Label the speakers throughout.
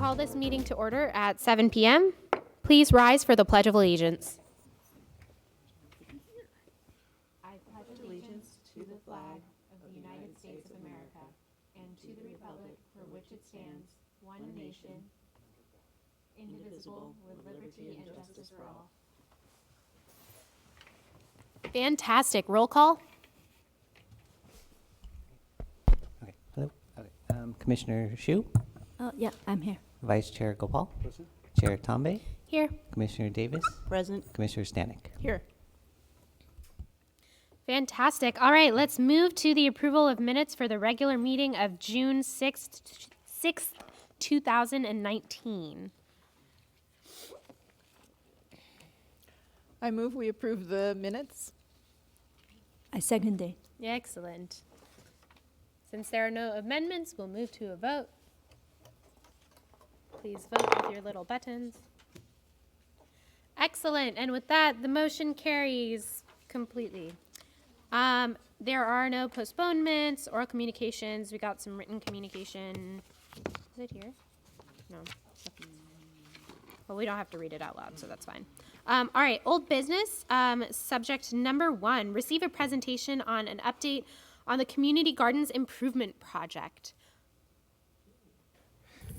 Speaker 1: call this meeting to order at 7 p.m. Please rise for the Pledge of Allegiance. I pledge allegiance to the flag of the United States of America and to the republic for which it stands, one nation, indivisible, with liberty and justice for all. Fantastic. Roll call.
Speaker 2: Okay. Hello. Okay. Commissioner Shu,
Speaker 3: Oh, yeah, I'm here.
Speaker 2: Vice Chair Gopal, Chair Tombe,
Speaker 1: Here.
Speaker 2: Commissioner Davis,
Speaker 3: Present.
Speaker 2: Commissioner Stanek.
Speaker 1: Here. Fantastic. All right, let's move to the approval of minutes for the regular meeting of June 6th, 2019.
Speaker 4: I move we approve the minutes.
Speaker 3: I second it.
Speaker 1: Excellent. Since there are no amendments, we'll move to a vote. Please vote with your little buttons. Excellent. And with that, the motion carries completely. There are no postponements, oral communications. We got some written communication. Is it here? No. Well, we don't have to read it out loud, so that's fine. All right, old business. Subject number 1, receive a presentation on an update on the Community Gardens Improvement Project.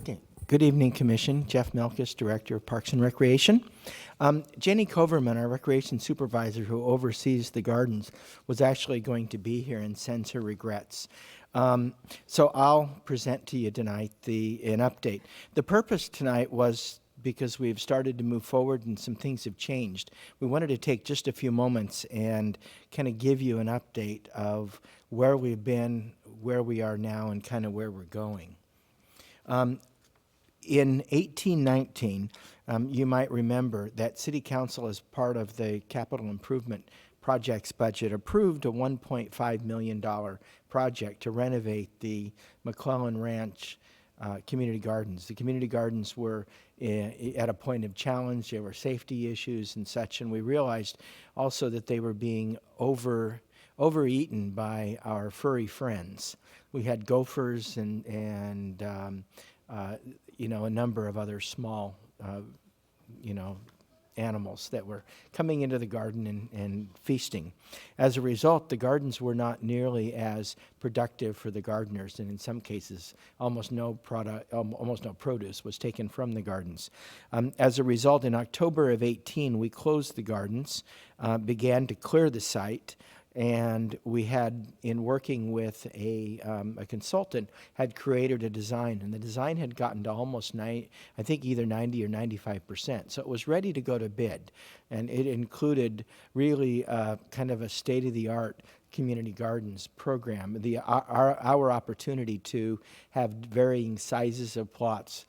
Speaker 5: Okay. Good evening, Commission. Jeff Melkus, Director of Parks and Recreation. Jenny Coverman, our Recreation Supervisor who oversees the gardens, was actually going to be here and sends her regrets. So I'll present to you tonight an update. The purpose tonight was because we've started to move forward and some things have changed. We wanted to take just a few moments and kind of give you an update of where we've been, where we are now, and kind of where we're going. In 1819, you might remember that City Council, as part of the capital improvement projects budget, approved a $1.5 million project to renovate the McClellan Ranch community gardens. The community gardens were at a point of challenge. There were safety issues and such, and we realized also that they were being overeaten by our furry friends. We had gophers and a number of other small, animals that were coming into the garden and feasting. As a result, the gardens were not nearly as productive for the gardeners, and in some cases, almost no produce was taken from the gardens. As a result, in October of 18, we closed the gardens, began to clear the site, and we had, in working with a consultant, had created a design, and the design had gotten to almost either 90 or 95%. So it was ready to go to bid, and it included really kind of a state-of-the-art community gardens program. Our opportunity to have varying sizes of plots,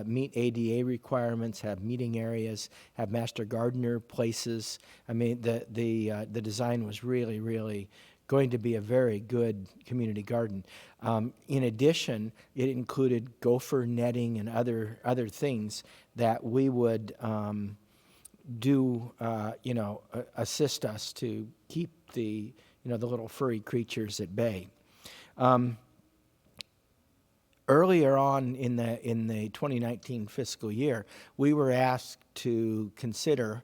Speaker 5: meet ADA requirements, have meeting areas, have master gardener places. I mean, the design was really, really going to be a very good community garden. In addition, it included gopher netting and other things that we would assist us to keep the little furry creatures at bay. Earlier on in the 2019 fiscal year, we were asked to consider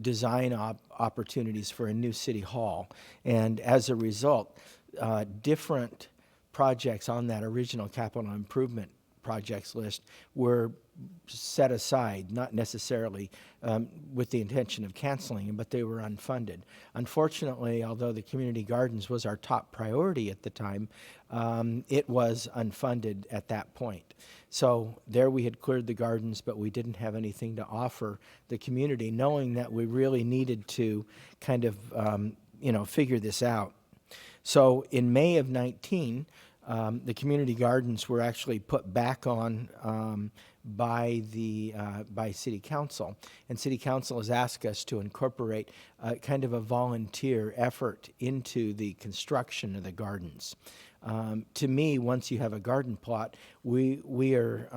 Speaker 5: design opportunities for a new city hall, and as a result, different projects on that original capital improvement projects list were set aside, not necessarily with the intention of canceling them, but they were unfunded. Unfortunately, although the community gardens was our top priority at the time, it was unfunded at that point. So there we had cleared the gardens, but we didn't have anything to offer the community, knowing that we really needed to kind of figure this out. So in May of 19, the community gardens were actually put back on by City Council, and City Council has asked us to incorporate kind of a volunteer effort into the construction of the gardens. To me, once you have a garden plot, we are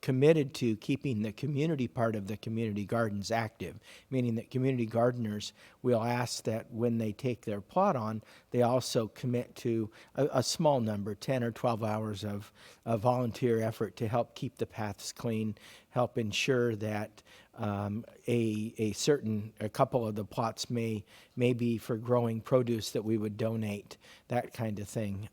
Speaker 5: committed to keeping the community part of the community gardens active, meaning that community gardeners will ask that when they take their plot on, they also commit to a small number, 10 or 12 hours of volunteer effort to help keep the paths clean, help ensure that a couple of the plots may be for growing produce that we would donate, that kind of thing.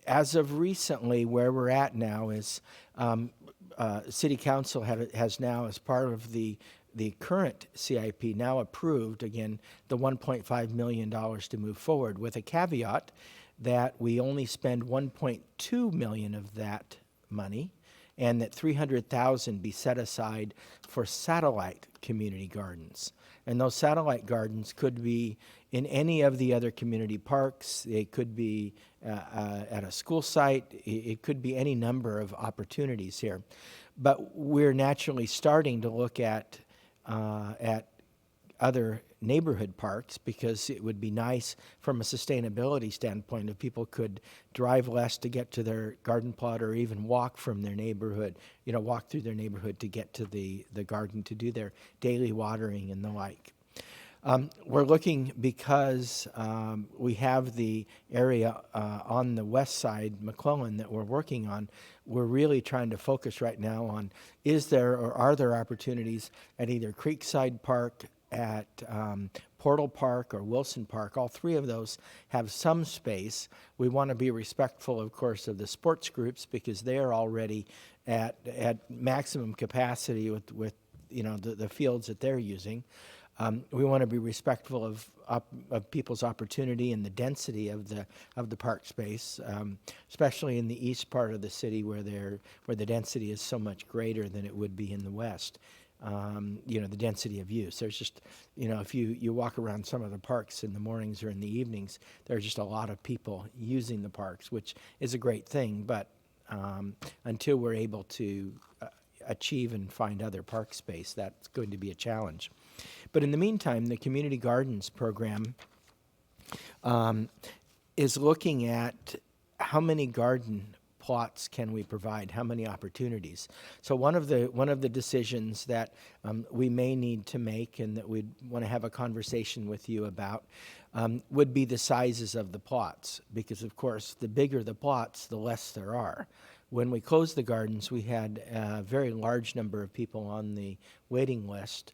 Speaker 5: As of recently, where we're at now is City Council has now, as part of the current CIP, now approved, again, the $1.5 million to move forward, with a caveat that we only spend $1.2 million of that money, and that $300,000 be set aside for satellite community gardens. And those satellite gardens could be in any of the other community parks. They could be at a school site. It could be any number of opportunities here. But we're naturally starting to look at other neighborhood parks, because it would be nice from a sustainability standpoint if people could drive less to get to their garden plot, or even walk from their neighborhood, walk through their neighborhood to get to the garden to do their daily watering and the like. We're looking, because we have the area on the west side, McClellan, that we're working on. We're really trying to focus right now on, is there or are there opportunities at either Creekside Park, at Portal Park, or Wilson Park. All three of those have some space. We want to be respectful, of course, of the sports groups, because they are already at maximum capacity with the fields that they're using. We want to be respectful of people's opportunity and the density of the park space, especially in the east part of the city, where the density is so much greater than it would be in the west. The density of use. There's just, if you walk around some of the parks in the mornings or in the evenings, there's just a lot of people using the parks, which is a great thing. But until we're able to achieve and find other park space, that's going to be a challenge. But in the meantime, the Community Gardens program is looking at how many garden plots can we provide, how many opportunities. So one of the decisions that we may need to make, and that we'd want to have a conversation with you about, would be the sizes of the plots, because of course the bigger the plots, the less there are. When we closed the gardens, we had a very large number of people on the waiting list,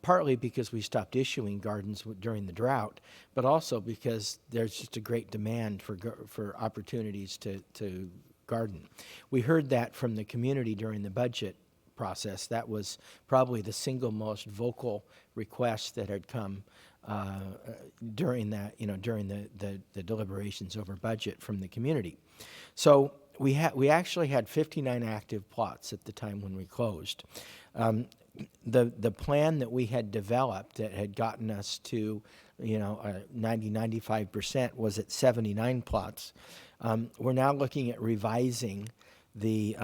Speaker 5: partly because we stopped issuing gardens during the drought, but also because there's just a great demand for opportunities to garden. We heard that from the community during the budget process. That was probably the single most vocal request that had come during the deliberations over budget from the community. So we actually had 59 active plots at the time when we closed. The plan that we had developed that had gotten us to 95% was at 79 plots. We're now looking at revising the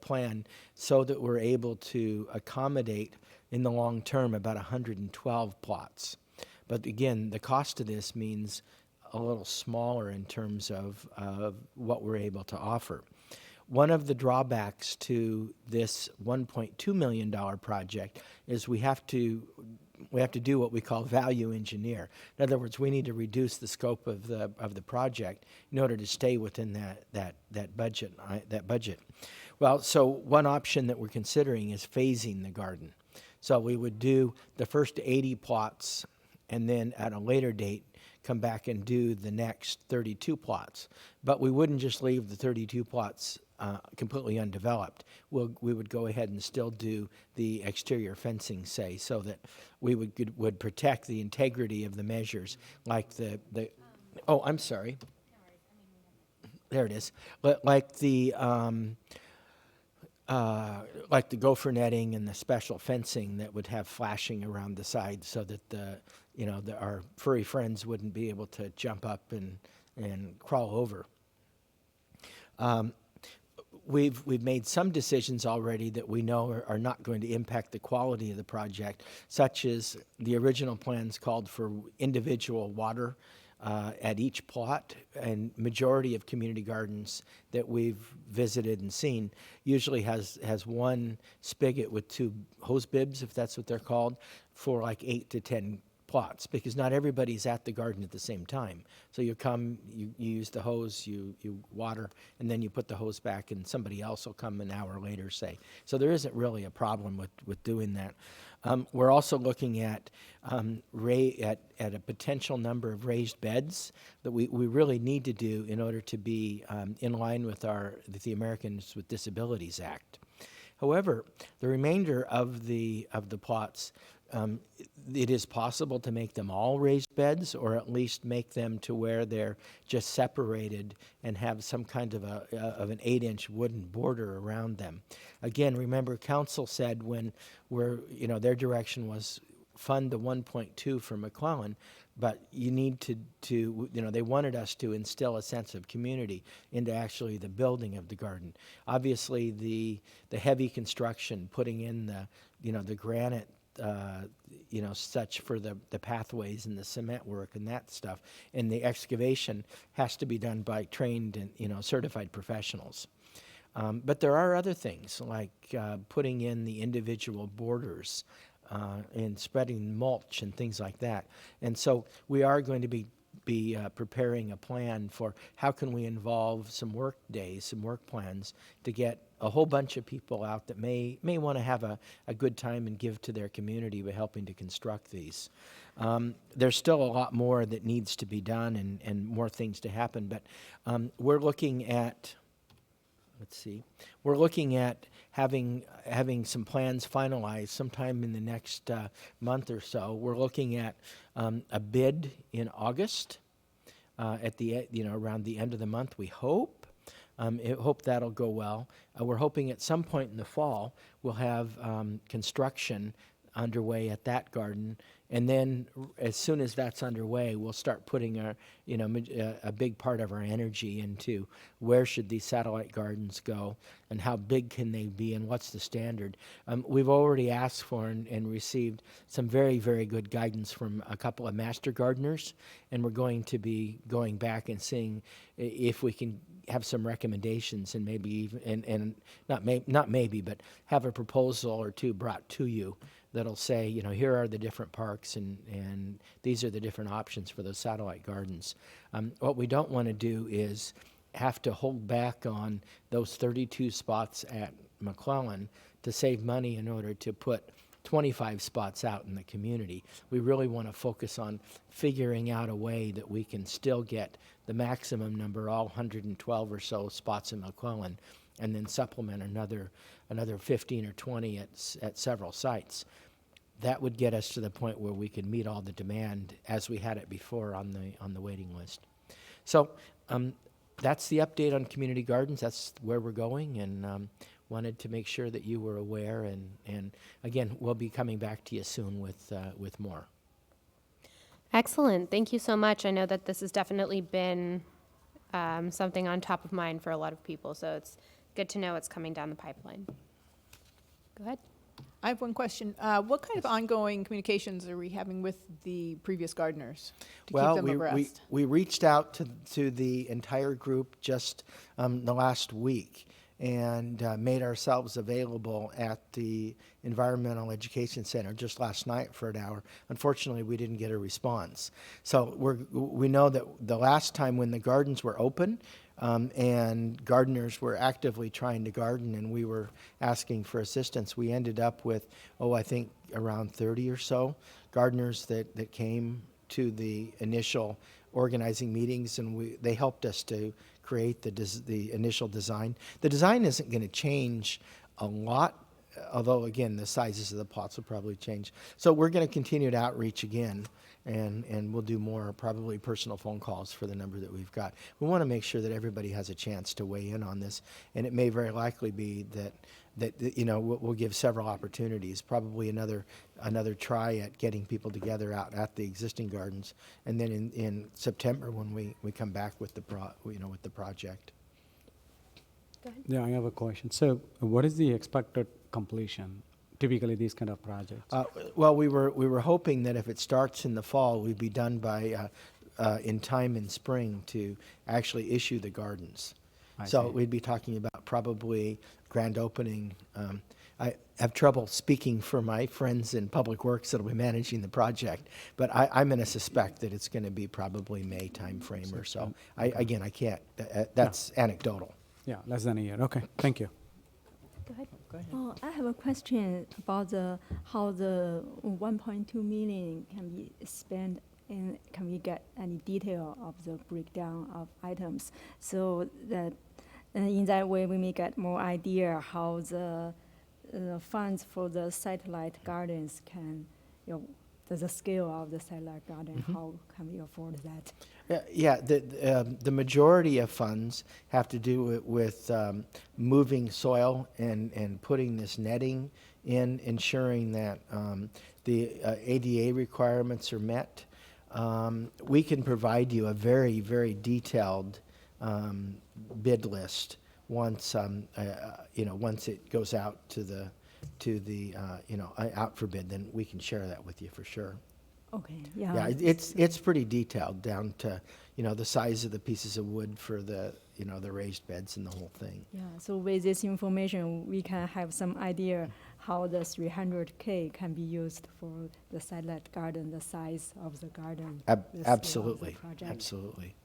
Speaker 5: plan so that we're able to accommodate in the long term about 112 plots. But again, the cost of this means a little smaller in terms of what we're able to offer. One of the drawbacks to this $1.2 million project is we have to do what we call value engineer. In other words, we need to reduce the scope of the project in order to stay within that budget. Well, so one option that we're considering is phasing the garden. So we would do the first 80 plots, and then at a later date come back and do the next 32 plots. But we wouldn't just leave the 32 plots completely undeveloped. We would go ahead and still do the exterior fencing, say, so that we would protect the integrity of the measures, like oh, I'm sorry. There it is. Like the gopher netting and the special fencing that would have flashing around the sides, so that our furry friends wouldn't be able to jump up and crawl over. We've made some decisions already that we know are not going to impact the quality of the project, such as the original plans called for individual water at each plot, and majority of community gardens that we've visited and seen usually has one spigot with 2 hose bibs, if that's what they're called, for like 8 to 10 plots, because not everybody's at the garden at the same time. So you come, you use the hose, you water, and then you put the hose back, and somebody else will come an hour later, say. So there isn't really a problem with doing that. We're also looking at a potential number of raised beds that we really need to do in order to be in line with the Americans with Disabilities Act. However, the remainder of the plots, it is possible to make them all raised beds, or at least make them to where they're just separated and have some kind of an 8-inch wooden border around them. Again, remember, council said when their direction was fund the 1.2 for McClellan, but you need to they wanted us to instill a sense of community into actually the building of the garden. Obviously, the heavy construction, putting in the granite, such for the pathways and the cement work and that stuff, and the excavation has to be done by trained and certified professionals. But there are other things like putting in the individual borders and spreading mulch and things like that. And so we are going to be preparing a plan for how can we involve some work days, some work plans to get a whole bunch of people out that may want to have a good time and give to their community by helping to construct these. There's still a lot more that needs to be done and more things to happen, but we're looking at, we're looking at having some plans finalized sometime in the next month or so. We're looking at a bid in August, at the around the end of the month. We hope. Hope that'll go well. We're hoping at some point in the fall we'll have construction underway at that garden, and then as soon as that's underway, we'll start putting a big part of our energy into where should these satellite gardens go, and how big can they be, and what's the standard. We've already asked for and received some very, very good guidance from a couple of master gardeners, and we're going to be going back and seeing if we can have some recommendations, and maybe even and not maybe, but have a proposal or two brought to you that'll say, here are the different parks, and these are the different options for those satellite gardens. What we don't want to do is have to hold back on those 32 spots at McClellan to save money in order to put 25 spots out in the community. We really want to focus on figuring out a way that we can still get the maximum number, all 112 or so spots in McClellan, and then supplement another 15 or 20 at several sites. That would get us to the point where we could meet all the demand as we had it before on the waiting list. So that's the update on community gardens. That's where we're going, and wanted to make sure that you were aware. And again, we'll be coming back to you soon with more.
Speaker 1: Excellent. Thank you so much. I know that this has definitely been something on top of mind for a lot of people, so it's good to know it's coming down the pipeline. Go ahead.
Speaker 4: I have one question. What kind of ongoing communications are we having with the previous gardeners to keep them abreast?
Speaker 5: We reached out to the entire group just the last week, and made ourselves available at the Environmental Education Center just last night for an hour. Unfortunately, we didn't get a response. So we know that the last time when the gardens were open, and gardeners were actively trying to garden, and we were asking for assistance, we ended up with, I think around 30 or so gardeners that came to the initial organizing meetings, and they helped us to create the initial design. The design isn't going to change a lot, although again the sizes of the plots will probably change. So we're going to continue to outreach again, and we'll do more probably personal phone calls for the number that we've got. We want to make sure that everybody has a chance to weigh in on this, and it may very likely be that we'll give several opportunities, probably another try at getting people together out at the existing gardens, and then in September when we come back with the project.
Speaker 1: Go ahead.
Speaker 6: Yeah, I have a question. So what is the expected completion, typically these kind of projects?
Speaker 5: Well, we were hoping that if it starts in the fall, we'd be done by in time in spring to actually issue the gardens.
Speaker 6: I
Speaker 5: So
Speaker 6: see.
Speaker 5: we'd be talking about probably grand opening. I have trouble speaking for my friends in Public Works that'll be managing the project, but I'm going to suspect that it's going to be probably May timeframe or so. Again, I can't, that's anecdotal.
Speaker 6: Yeah, less than a year. Okay, thank you.
Speaker 1: Go ahead.
Speaker 3: Oh, I have a question about how the 1.2 million can be spent, and can we get any detail of the breakdown of items so that in that way we may get more idea how the funds for the satellite gardens can, the scale of the satellite garden, how can we afford that?
Speaker 5: Yeah, the majority of funds have to do with moving soil and putting this netting in, ensuring that the ADA requirements are met. We can provide you a very, very detailed bid list once once it goes out to the out for bid. Then we can share that with you for sure.
Speaker 3: Okay, yeah.
Speaker 5: Yeah, it's pretty detailed down to, the size of the pieces of wood for the raised beds and the whole thing.
Speaker 3: Yeah, so with this information, we can have some idea how the 300K can be used for the satellite garden, the size of the garden. the scale of the
Speaker 5: Absolutely,
Speaker 3: project.
Speaker 5: absolutely.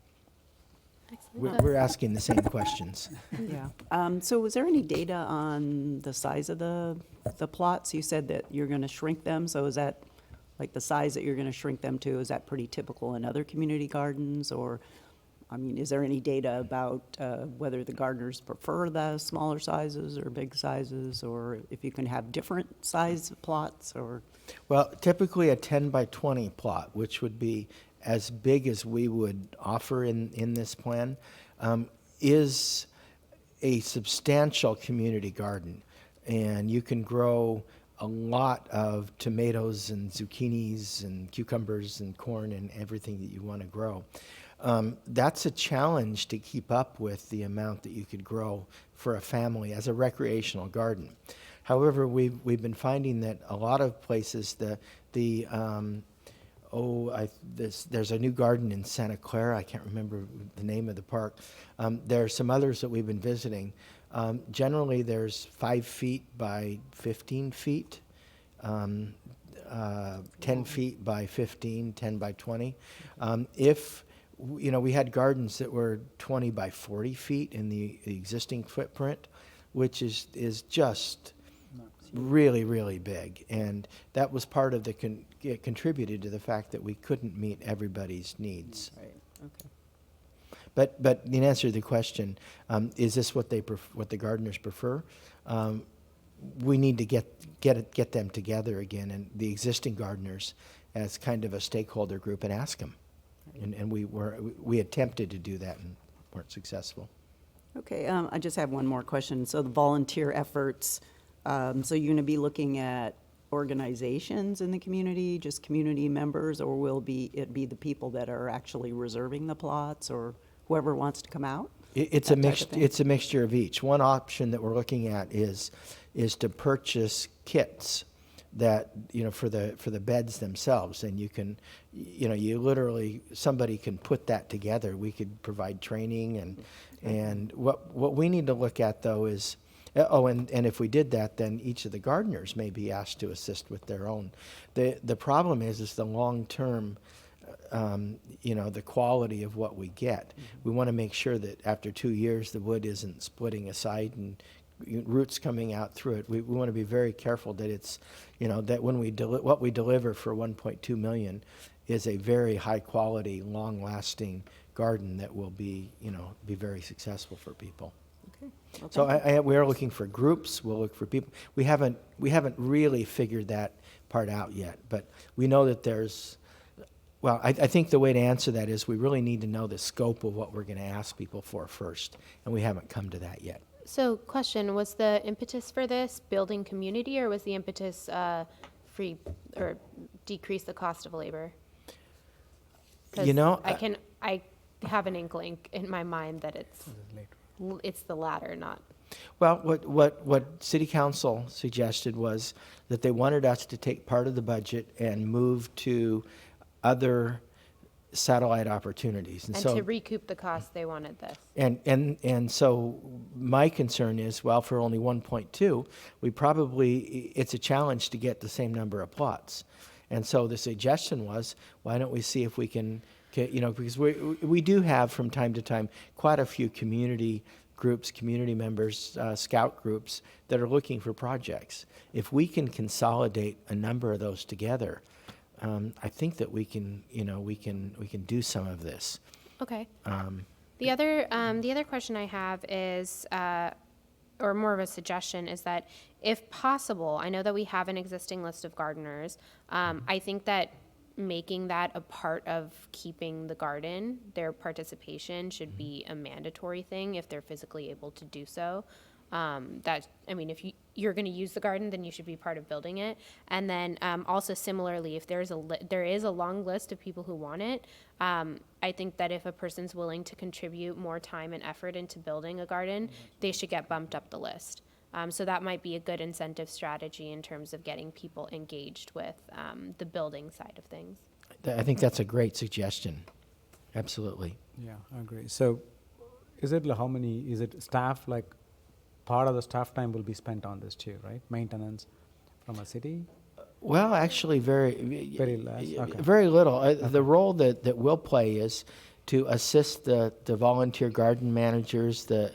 Speaker 1: Excellent.
Speaker 5: We're asking the same questions.
Speaker 7: Yeah. So was there any data on the size of the plots? You said that you're going to shrink them, so is that, like the size that you're going to shrink them to, is that pretty typical in other community gardens? Or, I mean, is there any data about whether the gardeners prefer the smaller sizes or big sizes, or if you can have different size plots, or?
Speaker 5: Well, typically a 10 by 20 plot, which would be as big as we would offer in this plan, is a substantial community garden. And you can grow a lot of tomatoes and zucchinis and cucumbers and corn and everything that you want to grow. That's a challenge to keep up with the amount that you could grow for a family as a recreational garden. However, we've been finding that a lot of places there's a new garden in Santa Clara. I can't remember the name of the park. There are some others that we've been visiting. Generally, there's 5 feet by 15 feet, 10 feet by 15, 10 by 20. If we had gardens that were 20 by 40 feet in the existing footprint, which is just really, really big. And that was part of it contributed to the fact that we couldn't meet everybody's needs.
Speaker 7: Right, okay.
Speaker 5: But in answer to the question, is this what the gardeners prefer? We need to get them together again, and the existing gardeners as kind of a stakeholder group, and ask them. And we attempted to do that and weren't successful.
Speaker 7: Okay, I just have one more question. So the volunteer efforts, so you're going to be looking at organizations in the community, just community members, or will it be the people that are actually reserving the plots, or whoever wants to come out?
Speaker 5: It's a mixture of each. One option that we're looking at is to purchase kits that for the beds themselves, and you can somebody can put that together. We could provide training and what we need to look at though is and if we did that, then each of the gardeners may be asked to assist with their own. The problem is the long term. The quality of what we get. We want to make sure that after 2 years the wood isn't splitting aside and roots coming out through it. We want to be very careful that it's, that when what we deliver for 1.2 million is a very high quality, long lasting garden that will be, be very successful for people.
Speaker 7: Okay. Well,
Speaker 5: So we are looking for groups. We'll look for people. We haven't really figured that part out yet, but we know that there's. Well, I think the way to answer that is we really need to know the scope of what we're going to ask people for first, and we haven't come to that yet.
Speaker 1: So, question, was the impetus for this building community, or was the impetus free or decrease the cost of labor? 'Cause I have an inkling in my mind that it's the latter, not.
Speaker 5: Well, what City Council suggested was that they wanted us to take part of the budget and move to other satellite opportunities.
Speaker 1: And
Speaker 5: so
Speaker 1: to recoup the cost, they wanted this.
Speaker 5: And so my concern is, well, for only 1.2, it's a challenge to get the same number of plots. And so the suggestion was, why don't we see if we can, because we do have from time to time quite a few community groups, community members, scout groups that are looking for projects. If we can consolidate a number of those together, I think that we can do some of this.
Speaker 1: Okay. The other question I have is, or more of a suggestion, is that if possible, I know that we have an existing list of gardeners. I think that making that a part of keeping the garden, their participation should be a mandatory thing if they're physically able to do so. If you're going to use the garden, then you should be part of building it. And then also similarly, if there is a long list of people who want it, I think that if a person's willing to contribute more time and effort into building a garden, they should get bumped up the list. So that might be a good incentive strategy in terms of getting people engaged with the building side of things.
Speaker 5: I think that's a great suggestion. Absolutely.
Speaker 6: Yeah, I agree. So is it staff, like part of the staff time will be spent on this too, right? Maintenance from a city?
Speaker 5: Well, actually, very
Speaker 6: less. Okay.
Speaker 5: very little. The role that we'll play is to assist the volunteer garden managers, to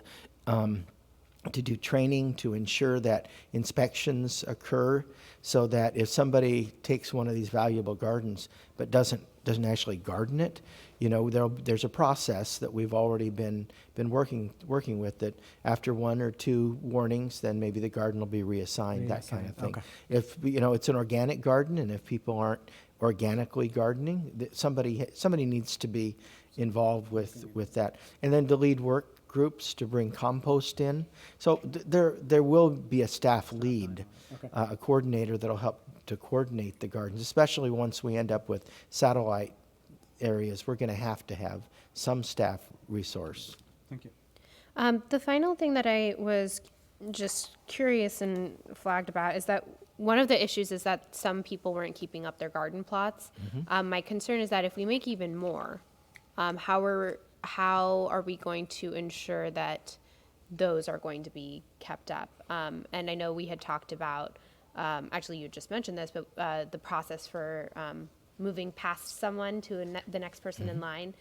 Speaker 5: do training, to ensure that inspections occur, so that if somebody takes one of these valuable gardens but doesn't actually garden it, there's a process that we've already been working with, that after 1 or 2 warnings, then maybe the garden will be reassigned, that kind of thing.
Speaker 6: Okay.
Speaker 5: If it's an organic garden, and if people aren't organically gardening, somebody needs to be involved with that, and then to lead work groups to bring compost in. So there will be a staff lead, a coordinator that'll help to coordinate the gardens, especially once we end up with satellite areas. We're going to have some staff resource.
Speaker 6: Thank you.
Speaker 1: The final thing that I was just curious and flagged about is that one of the issues is that some people weren't keeping up their garden plots. My concern is that if we make even more, how are we going to ensure that those are going to be kept up? And I know we had talked about, actually you just mentioned this, but the process for moving past someone to the next person in line,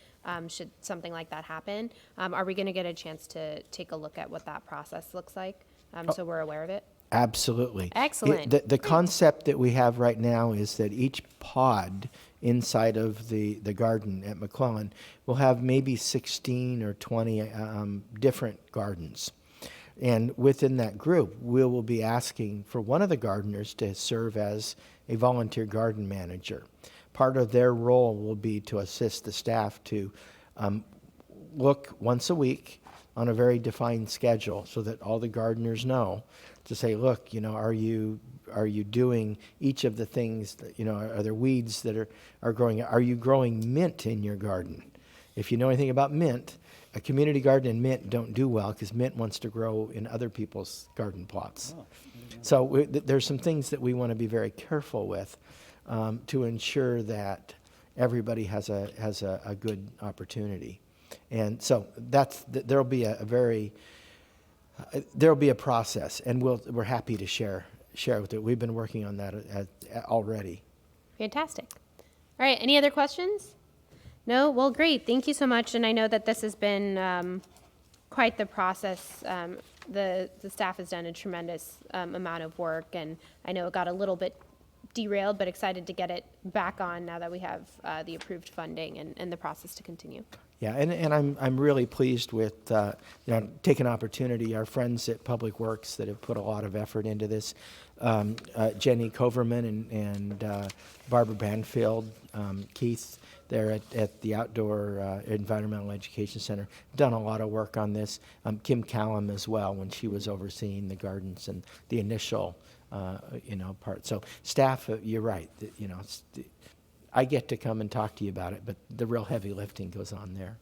Speaker 1: should something like that happen. Are we going to get a chance to take a look at what that process looks like, so we're aware of it?
Speaker 5: Absolutely.
Speaker 1: Excellent.
Speaker 5: The concept that we have right now is that each pod inside of the garden at McClellan will have maybe 16 or 20 different gardens. And within that group, we will be asking for one of the gardeners to serve as a volunteer garden manager. Part of their role will be to assist the staff to look once a week on a very defined schedule, so that all the gardeners know to say, look, are you doing each of the things that, are there weeds that are growing? Are you growing mint in your garden? If you know anything about mint, a community garden and mint don't do well, because mint wants to grow in other people's garden plots. So there's some things that we want to be very careful with, to ensure that everybody has a good opportunity. And so there'll be there'll be a process, and we're happy to share with it. We've been working on that already.
Speaker 1: Fantastic. All right, any other questions? No? Well, great. Thank you so much. And I know that this has been quite the process. The staff has done a tremendous amount of work, and I know it got a little bit derailed, but excited to get it back on now that we have the approved funding and the process to continue.
Speaker 5: Yeah, and I'm really pleased with taking opportunity. Our friends at Public Works that have put a lot of effort into this, Jenny Coverman and Barbara Banfield, Keith there at the Outdoor Environmental Education Center, done a lot of work on this. Kim Callum as well, when she was overseeing the gardens and the initial part. So staff, you're right. I get to come and talk to you about it, but the real heavy lifting goes on there.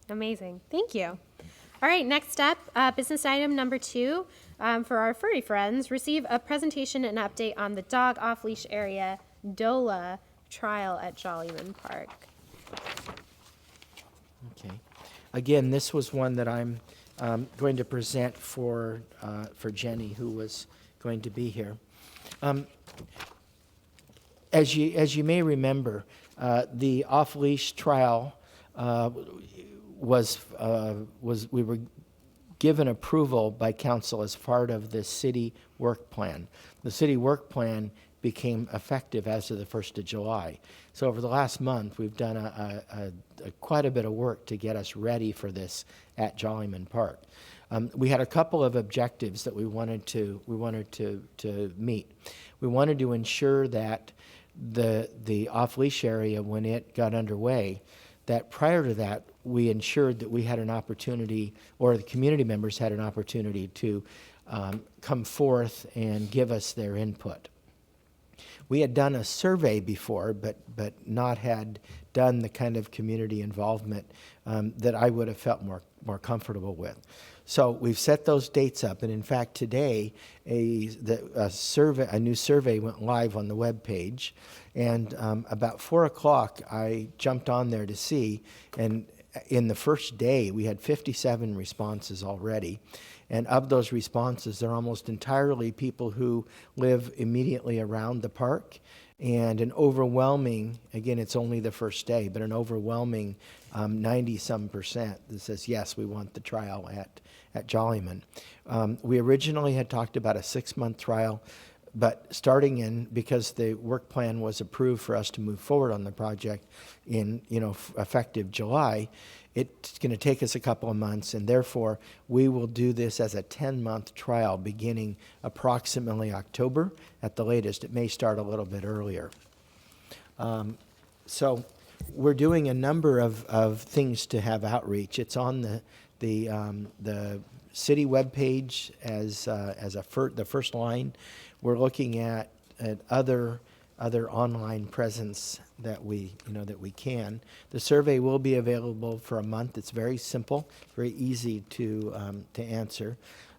Speaker 1: Amazing. Thank you. All right, next up, business item number 2, for our furry friends, receive a presentation and update on the dog off-leash area DOLA trial at Jollyman Park.
Speaker 5: Okay. Again, this was one that I'm going to present for Jenny, who was going to be here. As you may remember, the off-leash trial we were given approval by council as part of the city work plan. The city work plan became effective as of the 1st of July. So over the last month, we've done quite a bit of work to get us ready for this at Jollyman Park. We had a couple of objectives that we wanted to meet. We wanted to ensure that the off-leash area, when it got underway, that prior to that, we ensured that we had an opportunity, or the community members had an opportunity to come forth and give us their input. We had done a survey before, but not had done the kind of community involvement that I would have felt more comfortable with. So we've set those dates up, and in fact today a new survey went live on the web page, and about 4 o'clock I jumped on there to see, and in the first day we had 57 responses already. And of those responses, they're almost entirely people who live immediately around the park. And an overwhelming, again, it's only the first day, but an overwhelming 90-some% that says, yes, we want the trial at Jollyman. We originally had talked about a 6-month trial, but because the work plan was approved for us to move forward on the project in, effective July, it's going to take us a couple of months, and therefore we will do this as a 10-month trial beginning approximately October at the latest. It may start a little bit earlier. So we're doing a number of things to have outreach. It's on the city webpage as the first line. We're looking at other online presence that we can. The survey will be available for a month. It's very simple, very easy to answer.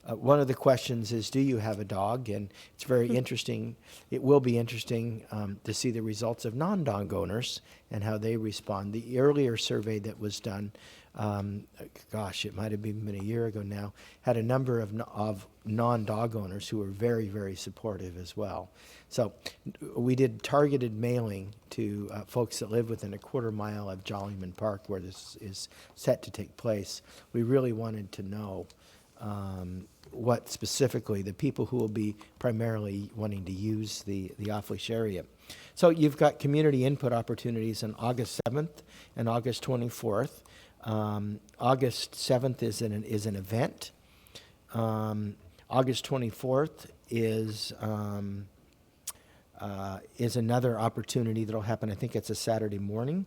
Speaker 5: One of the questions is, do you have a dog? And it's very interesting. It will be interesting to see the results of non-dog owners and how they respond. The earlier survey that was done, it might have been a year ago now, had a number of non-dog owners who were very, very supportive as well. So we did targeted mailing to folks that live within a quarter mile of Jollyman Park, where this is set to take place. We really wanted to know what specifically the people who will be primarily wanting to use the off-leash area. So you've got community input opportunities on August 7th and August 24th. August 7th is an event. August 24th is another opportunity that'll happen. I think it's a Saturday morning.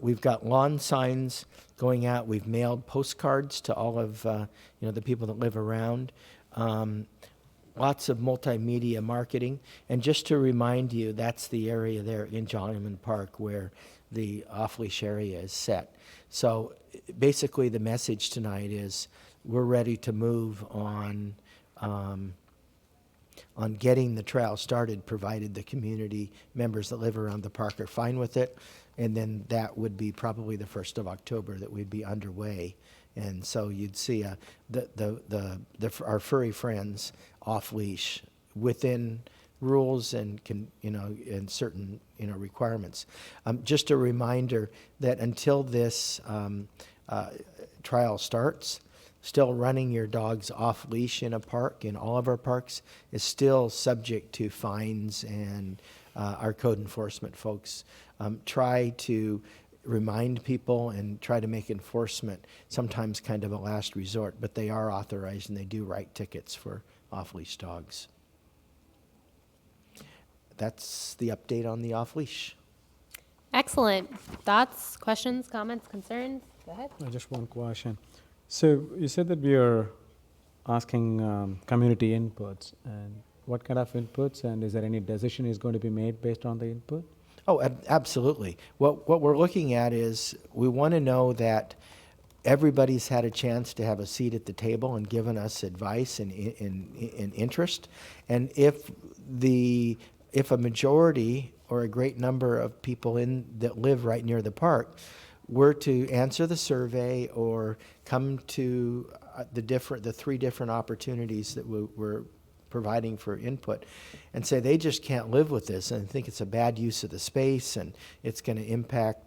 Speaker 5: We've got lawn signs going out. We've mailed postcards to all of the people that live around. Lots of multimedia marketing. And just to remind you, that's the area there in Jollyman Park where the off-leash area is set. So basically the message tonight is we're ready to move on getting the trail started, provided the community members that live around the park are fine with it. And then that would be probably the 1st of October that we'd be underway. And so you'd see our furry friends off leash within rules and and certain requirements. Just a reminder that until this trial starts, still running your dogs off leash in a park, in all of our parks, is still subject to fines, and our code enforcement folks try to remind people and try to make enforcement sometimes kind of a last resort, but they are authorized and they do write tickets for off-leash dogs. That's the update on the off-leash.
Speaker 1: Excellent. Thoughts, questions, comments, concerns? Go ahead.
Speaker 6: Just one question. So you said that we are asking community inputs, and what kind of inputs, and is there any decision is going to be made based on the input?
Speaker 5: Oh, absolutely. What we're looking at is we want to know that everybody's had a chance to have a seat at the table and given us advice and interest. And if a majority or a great number of people that live right near the park were to answer the survey or come to the three different opportunities that we're providing for input and say they just can't live with this and think it's a bad use of the space and it's going to impact,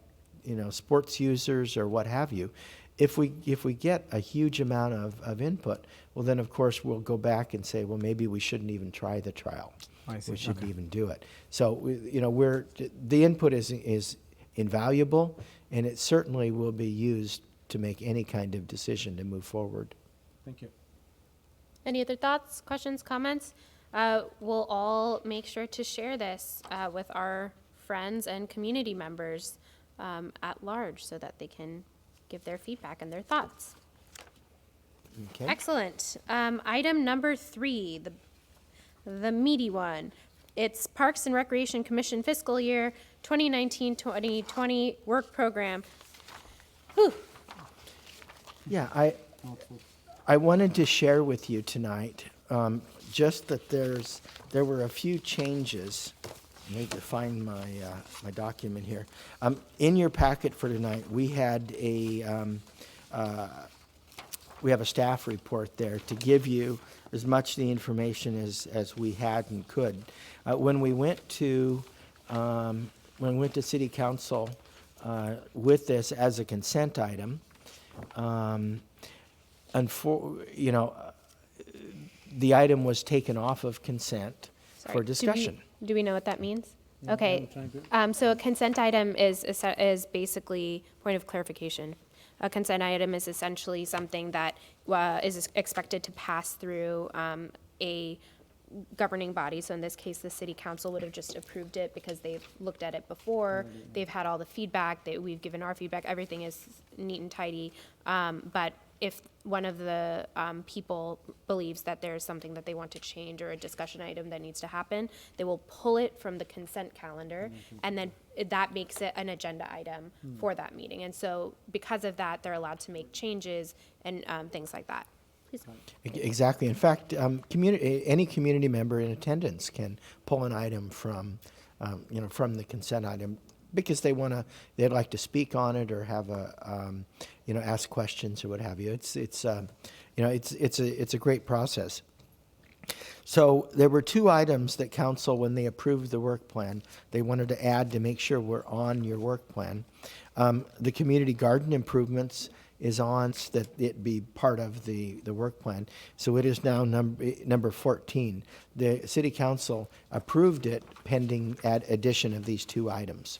Speaker 5: sports users or what have you. If we get a huge amount of input, well, then of course we'll go back and say, well, maybe we shouldn't even try the trial.
Speaker 6: I see.
Speaker 5: We shouldn't
Speaker 6: Okay.
Speaker 5: even do it. So the input is invaluable, and it certainly will be used to make any kind of decision to move forward.
Speaker 6: Thank you.
Speaker 1: Any other thoughts, questions, comments? We'll all make sure to share this with our friends and community members at large so that they can give their feedback and their thoughts.
Speaker 5: Okay?
Speaker 1: Excellent. Item number 3, the meaty one. It's Parks and Recreation Commission fiscal year 2019-2020 work program. Whew.
Speaker 5: Yeah, I wanted to share with you tonight just that there were a few changes. I need to find my document here. In your packet for tonight, we had we have a staff report there to give you as much the information as we had and could. When we went to City Council with this as a consent item, the item was taken off of consent
Speaker 1: Sorry,
Speaker 5: for discussion.
Speaker 1: Do we know what that means?
Speaker 6: Yeah,
Speaker 1: Okay.
Speaker 6: I'm trying to-
Speaker 1: So a consent item is basically, point of clarification. A consent item is essentially something that is expected to pass through a governing body. So in this case, the city council would have just approved it because they've looked at it before. They've had all the feedback, we've given our feedback, everything is neat and tidy. But if one of the people believes that there's something that they want to change or a discussion item that needs to happen, they will pull it from the consent calendar, and then that makes it an agenda item for that meeting. And so because of that, they're allowed to make changes and things like that. Please.
Speaker 5: Exactly. In fact, any community member in attendance can pull an item from the consent item because they'd like to speak on it or have ask questions or what have you. It's a great process. So there were 2 items that council, when they approved the work plan, they wanted to add to make sure we're on your work plan. The community garden improvements is on that it be part of the work plan. So it is now number 14. The city council approved it pending addition of these 2 items.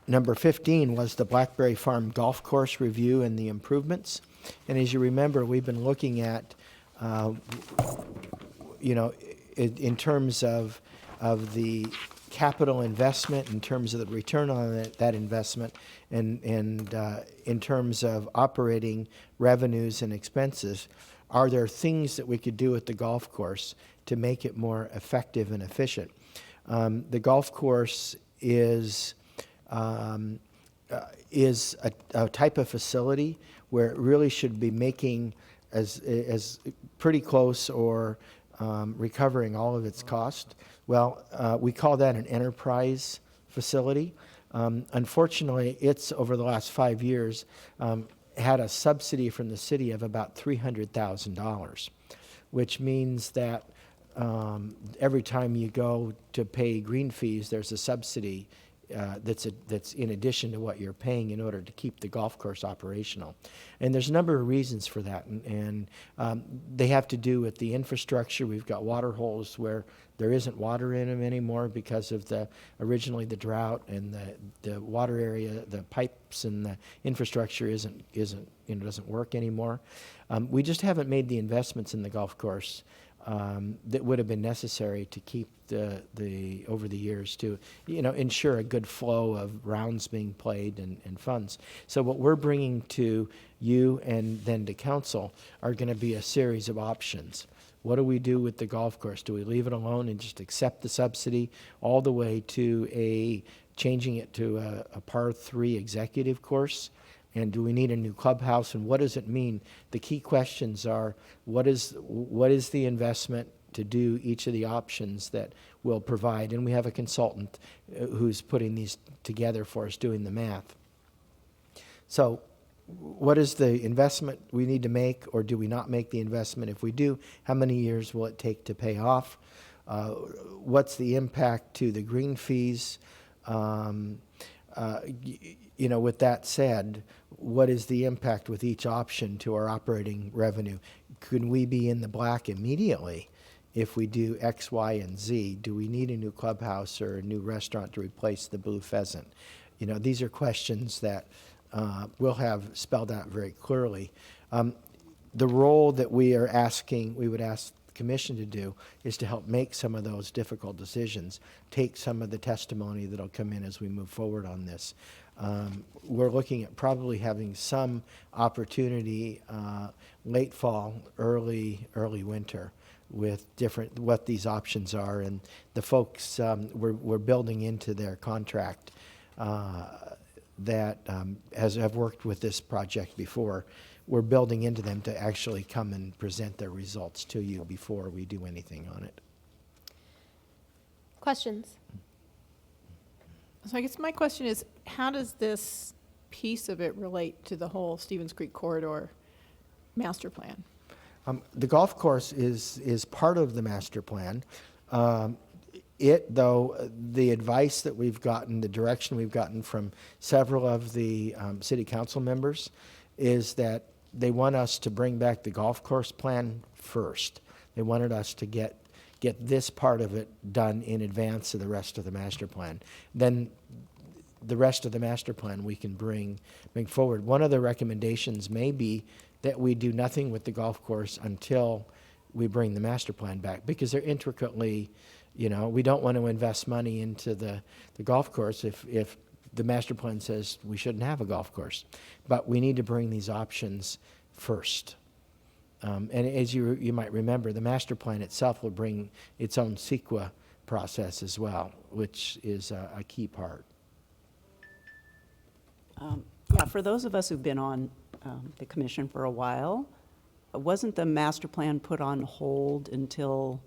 Speaker 5: Number 15 was the Blackberry Farm Golf Course review and the improvements. And as you remember, we've been looking at, in terms of the capital investment, in terms of the return on that investment, and in terms of operating revenues and expenses, are there things that we could do at the golf course to make it more effective and efficient? The golf course is a type of facility where it really should be making as pretty close or recovering all of its cost. Well, we call that an enterprise facility. Unfortunately, it's over the last 5 years had a subsidy from the city of about $300,000, which means that every time you go to pay green fees, there's a subsidy that's in addition to what you're paying in order to keep the golf course operational. And there's a number of reasons for that, and they have to do with the infrastructure. We've got water holes where there isn't water in them anymore because of originally the drought, and the water area, the pipes and the infrastructure doesn't work anymore. We just haven't made the investments in the golf course that would have been necessary to keep over the years to ensure a good flow of rounds being played and funds. So what we're bringing to you and then to council are going to be a series of options. What do we do with the golf course? Do we leave it alone and just accept the subsidy all the way to changing it to a par 3 executive course? And do we need a new clubhouse? And what does it mean? The key questions are, what is the investment? to do each of the options that we'll provide. And we have a consultant who's putting these together for us, doing the math. So what is the investment we need to make, or do we not make the investment? If we do, how many years will it take to pay off? What's the impact to the green fees? With that said, what is the impact with each option to our operating revenue? Could we be in the black immediately if we do X, Y, and Z? Do we need a new clubhouse or a new restaurant to replace the Blue Pheasant? These are questions that we'll have spelled out very clearly. The role that we would ask the commission to do is to help make some of those difficult decisions, take some of the testimony that'll come in as we move forward on this. We're looking at probably having some opportunity late fall, early winter with what these options are, and the folks we're building into their contract that have worked with this project before. We're building into them to actually come and present their results to you before we do anything on it.
Speaker 1: Questions?
Speaker 4: So I guess my question is, how does this piece of it relate to the whole Stevens Creek corridor master plan?
Speaker 5: The golf course is part of the master plan. The advice that we've gotten, the direction we've gotten from several of the city council members is that they want us to bring back the golf course plan first. They wanted us to get this part of it done in advance of the rest of the master plan. Then the rest of the master plan we can bring forward. One of the recommendations may be that we do nothing with the golf course until we bring the master plan back, because they're intricately, we don't want to invest money into the golf course if the master plan says we shouldn't have a golf course. But we need to bring these options first. And as you might remember, the master plan itself will bring its own CEQA process as well, which is a key part.
Speaker 7: For those of us who've been on the commission for a while, wasn't the master plan put on hold until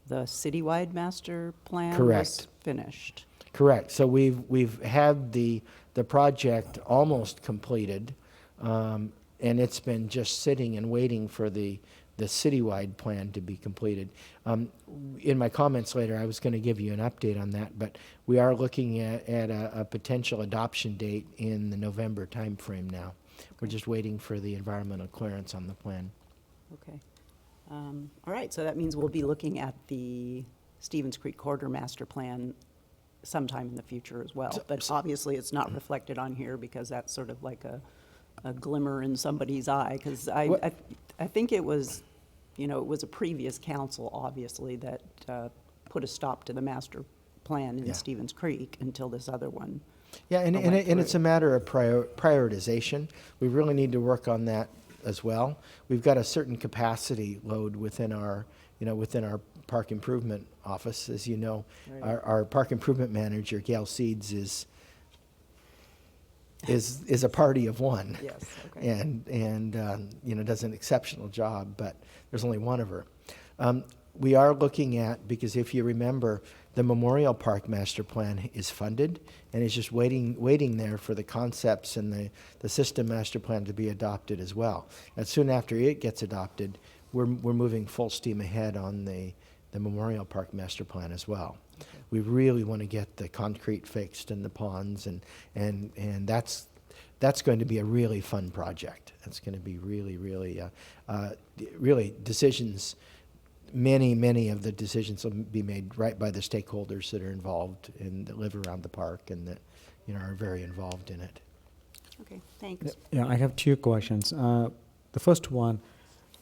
Speaker 7: the citywide master plan was finished?
Speaker 5: Correct. So we've had the project almost completed, and it's been just sitting and waiting for the citywide plan to be completed. In my comments later, I was going to give you an update on that, but we are looking at a potential adoption date in the November timeframe now. We're just waiting for the environmental clearance on the plan.
Speaker 7: Okay. All right, so that means we'll be looking at the Stevens Creek Corridor Master Plan sometime in the future as well. But obviously, it's not reflected on here because that's sort of like a glimmer in somebody's eye. Because I think it was, it was a previous council, obviously, that put a stop to the master plan in Stevens Creek until this other one.
Speaker 5: Yeah, and it's a matter of prioritization. We really need to work on that as well. We've got a certain capacity load within our park improvement office. As you know,
Speaker 7: Right.
Speaker 5: our park improvement manager, Gail Seeds, is a party of one.
Speaker 7: Yes, okay.
Speaker 5: And does an exceptional job, but there's only one of her. We are looking at, because if you remember, the Memorial Park Master Plan is funded and is just waiting there for the concepts and the system master plan to be adopted as well. And soon after it gets adopted, we're moving full steam ahead on the Memorial Park Master Plan as well. Okay. We really want to get the concrete fixed in the ponds, and that's going to be a really fun project. That's going to be really decisions. Many of the decisions will be made right by the stakeholders that are involved and that live around the park and that are very involved in it.
Speaker 7: Okay, thanks.
Speaker 6: Yeah, I have two questions. The first one,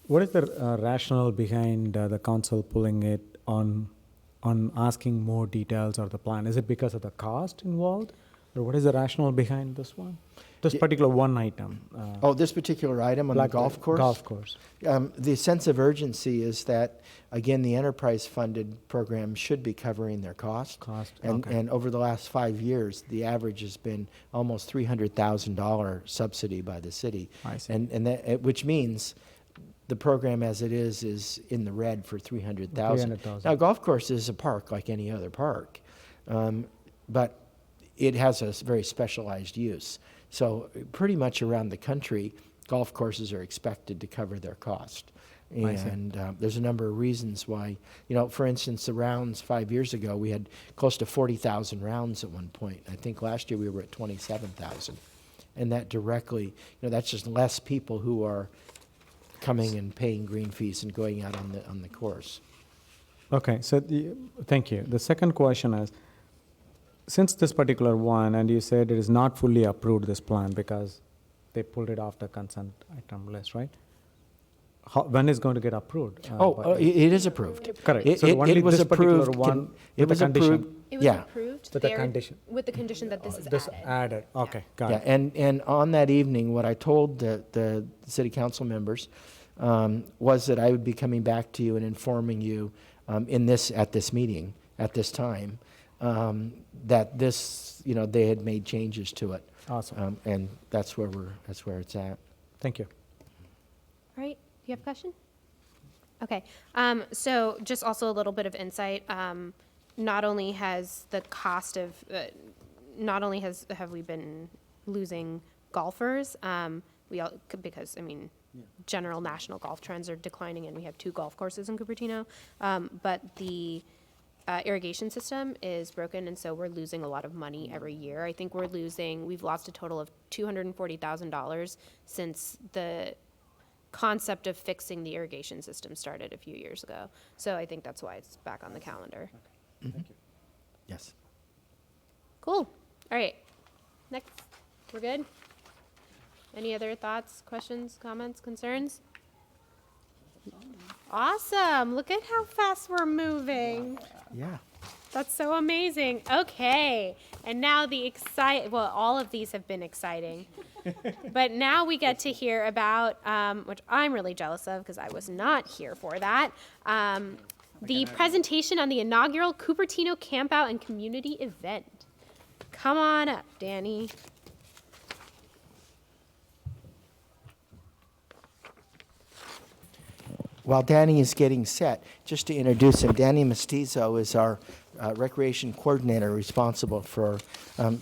Speaker 6: what is the rationale behind the council pulling it on asking more details of the plan? Is it because of the cost involved, or what is the rationale behind this one? This particular one item.
Speaker 5: This particular item on the golf course?
Speaker 6: Golf course.
Speaker 5: The sense of urgency is that, again, the enterprise-funded program should be covering their cost. And over the last 5 years, the average has been almost $300,000 subsidy by the city.
Speaker 6: I see.
Speaker 5: And that, which means the program as it is in the red for 300,000.
Speaker 6: 300,000.
Speaker 5: Now, golf course is a park like any other park, but it has a very specialized use. So pretty much around the country, golf courses are expected to cover their cost.
Speaker 6: I see.
Speaker 5: And there's a number of reasons why, for instance, the rounds 5 years ago, we had close to 40,000 rounds at one point. I think last year we were at 27,000. And that directly, that's just less people who are coming and paying green fees and going out on the course.
Speaker 6: Okay, so thank you. The second question is, since this particular one, and you said it is not fully approved, this plan, because they pulled it off the consent item list, right? When is going to get approved?
Speaker 5: It is approved.
Speaker 6: Correct. So only
Speaker 5: it was
Speaker 6: this particular
Speaker 5: approved.
Speaker 6: one
Speaker 5: It
Speaker 6: with
Speaker 5: was
Speaker 6: the condition.
Speaker 5: approved.
Speaker 1: It was
Speaker 5: Yeah.
Speaker 1: approved
Speaker 6: With the
Speaker 1: there
Speaker 6: condition.
Speaker 1: with the condition that this is
Speaker 6: This
Speaker 1: added.
Speaker 6: added. Okay, got
Speaker 5: Yeah,
Speaker 6: it.
Speaker 5: and on that evening, what I told the city council members was that I would be coming back to you and informing you at this meeting, at this time, that this, they had made changes to it.
Speaker 6: Awesome.
Speaker 5: And that's where it's at.
Speaker 6: Thank you.
Speaker 1: All right, do you have a question? Okay, so just also a little bit of insight. Not only has the cost of, have we been losing golfers, because general national golf trends are declining, and we have 2 golf courses in Cupertino, but the irrigation system is broken, and so we're losing a lot of money every year. I think we've lost a total of $240,000 since the concept of fixing the irrigation system started a few years ago. So I think that's why it's back on the calendar.
Speaker 6: Thank you.
Speaker 5: Yes.
Speaker 1: Cool. All right. Next. We're good? Any other thoughts, questions, comments, concerns? Awesome. Look at how fast we're moving.
Speaker 5: Yeah.
Speaker 1: That's so amazing. Okay. And now all of these have been exciting. But now we get to hear about, which I'm really jealous of because I was not here for that, the presentation on the inaugural Cupertino Campout and Community Event. Come on up, Danny.
Speaker 5: While Danny is getting set, just to introduce him, Danny Mestizo is our recreation coordinator responsible for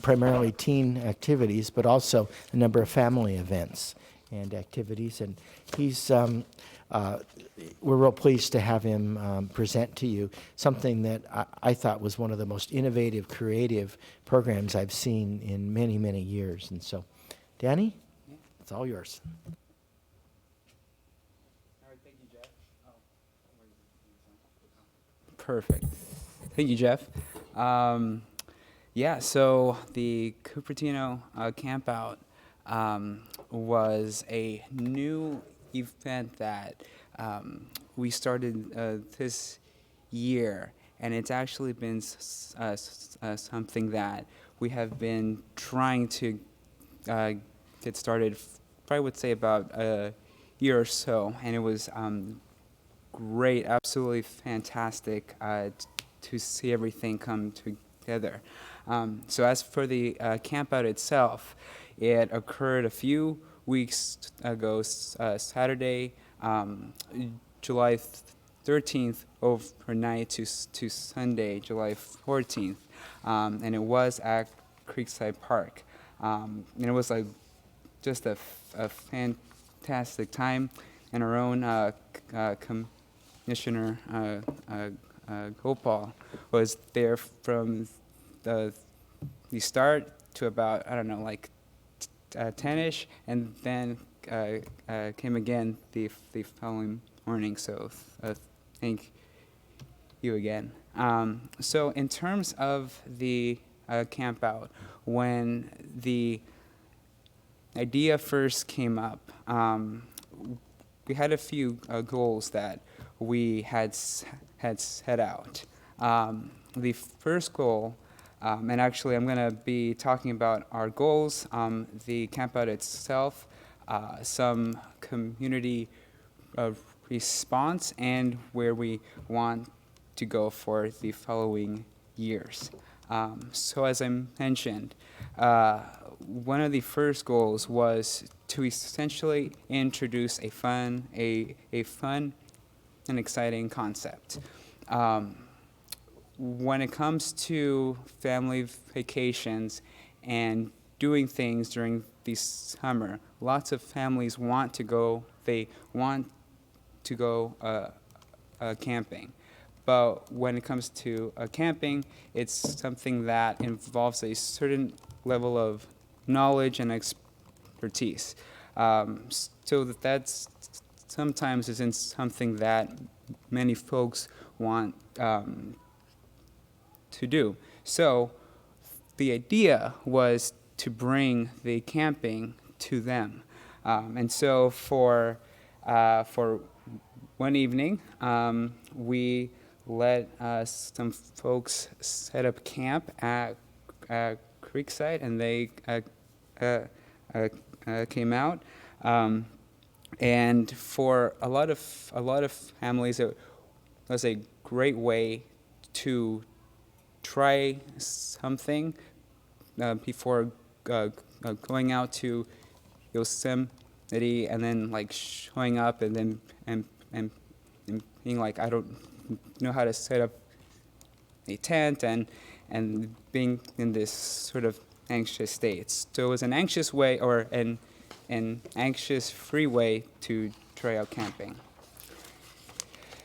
Speaker 5: primarily teen activities, but also a number of family events and activities. And we're real pleased to have him present to you something that I thought was one of the most innovative, creative programs I've seen in many, many years. And so, Danny, it's all yours.
Speaker 8: Perfect. Thank you, Jeff. So the Cupertino Campout was a new event that we started this year, and it's actually been something that we have been trying to get started, I would say about a year or so, and it was great, absolutely fantastic to see everything come together. So as for the campout itself, it occurred a few weeks ago, Saturday, July 13th overnight to Sunday, July 14th, and it was at Creekside Park. And it was just a fantastic time, and our own Commissioner Gopal was there from the start to about, 10-ish, and then came again the following morning. So thank you again. So in terms of the campout, when the idea first came up, we had a few goals that we had set out. The first goal, and actually I'm going to be talking about our goals, the campout itself, some community response, and where we want to go for the following years. So as I mentioned, one of the first goals was to essentially introduce a fun and exciting concept. When it comes to family vacations and doing things during the summer, lots of families want to go. They want to go camping. But when it comes to camping, it's something that involves a certain level of knowledge and expertise. So that's sometimes isn't something that many folks want to do. So the idea was to bring the camping to them. And so for one evening, we let some folks set up camp at Creekside, and they came out. And for a lot of families, it was a great way to try something before going out to Yosemite and then like showing up and then and being like, I don't know how to set up a tent, and being in this sort of anxious state. So it was an anxious way, or an anxious free way to try out camping.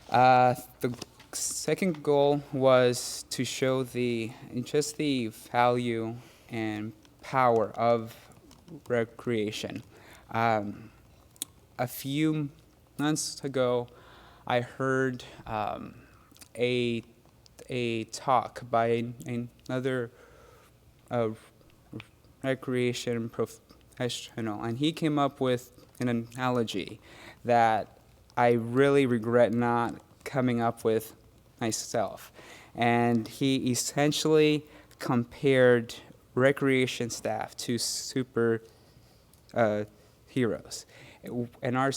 Speaker 8: The second goal was to show just the value and power of recreation. A few months ago, I heard a talk by another recreation professional, and he came up with an analogy that I really regret not coming up with myself. And he essentially compared recreation staff to super heroes, and our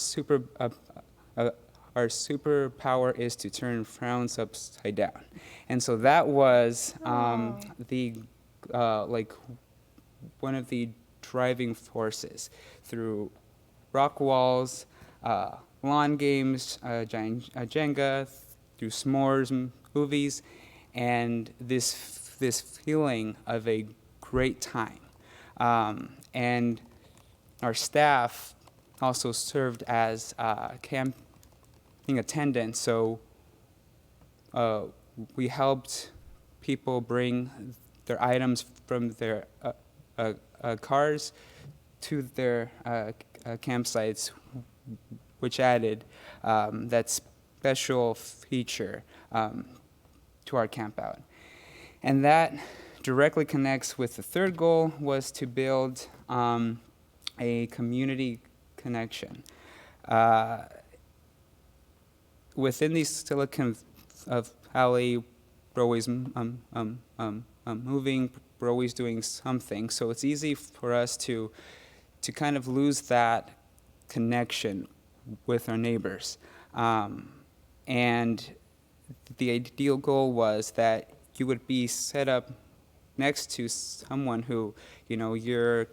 Speaker 8: superpower is to turn frowns upside down. And so that was the like one of the driving forces through rock walls, lawn games, Jenga, through s'mores movies, and this feeling of a great time. And our staff also served as camping attendants, so we helped people bring their items from their cars to their campsites, which added that special feature to our campout. And that directly connects with the third goal, was to build a community connection. Within the Silicon Valley, we're always moving, we're always doing something, so it's easy for us to kind of lose that connection with our neighbors. And the ideal goal was that you would be set up next to someone who, your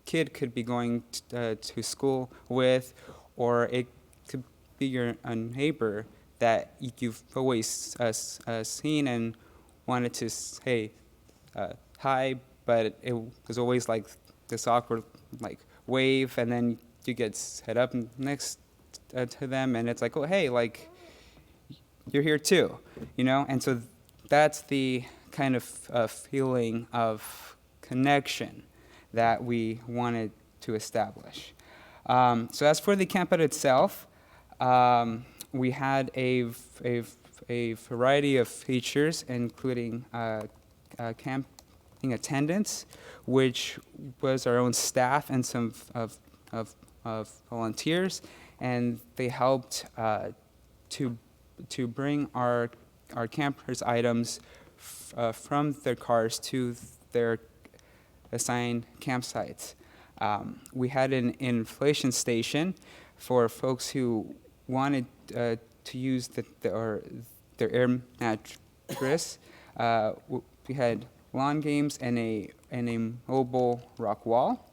Speaker 8: kid could be going to school with, or it could be your neighbor that you've always seen and wanted to say hi, but it was always like this awkward like wave, and then you get set up next to them, and it's like, oh hey, like you're here too, and so that's the kind of feeling of connection that we wanted to establish. So as for the campout itself, we had a variety of features, including camping attendants, which was our own staff and some of volunteers, and they helped to bring our campers' items from their cars to their assigned campsites. We had an inflation station for folks who wanted to use their air mattress. We had lawn games and a mobile rock wall.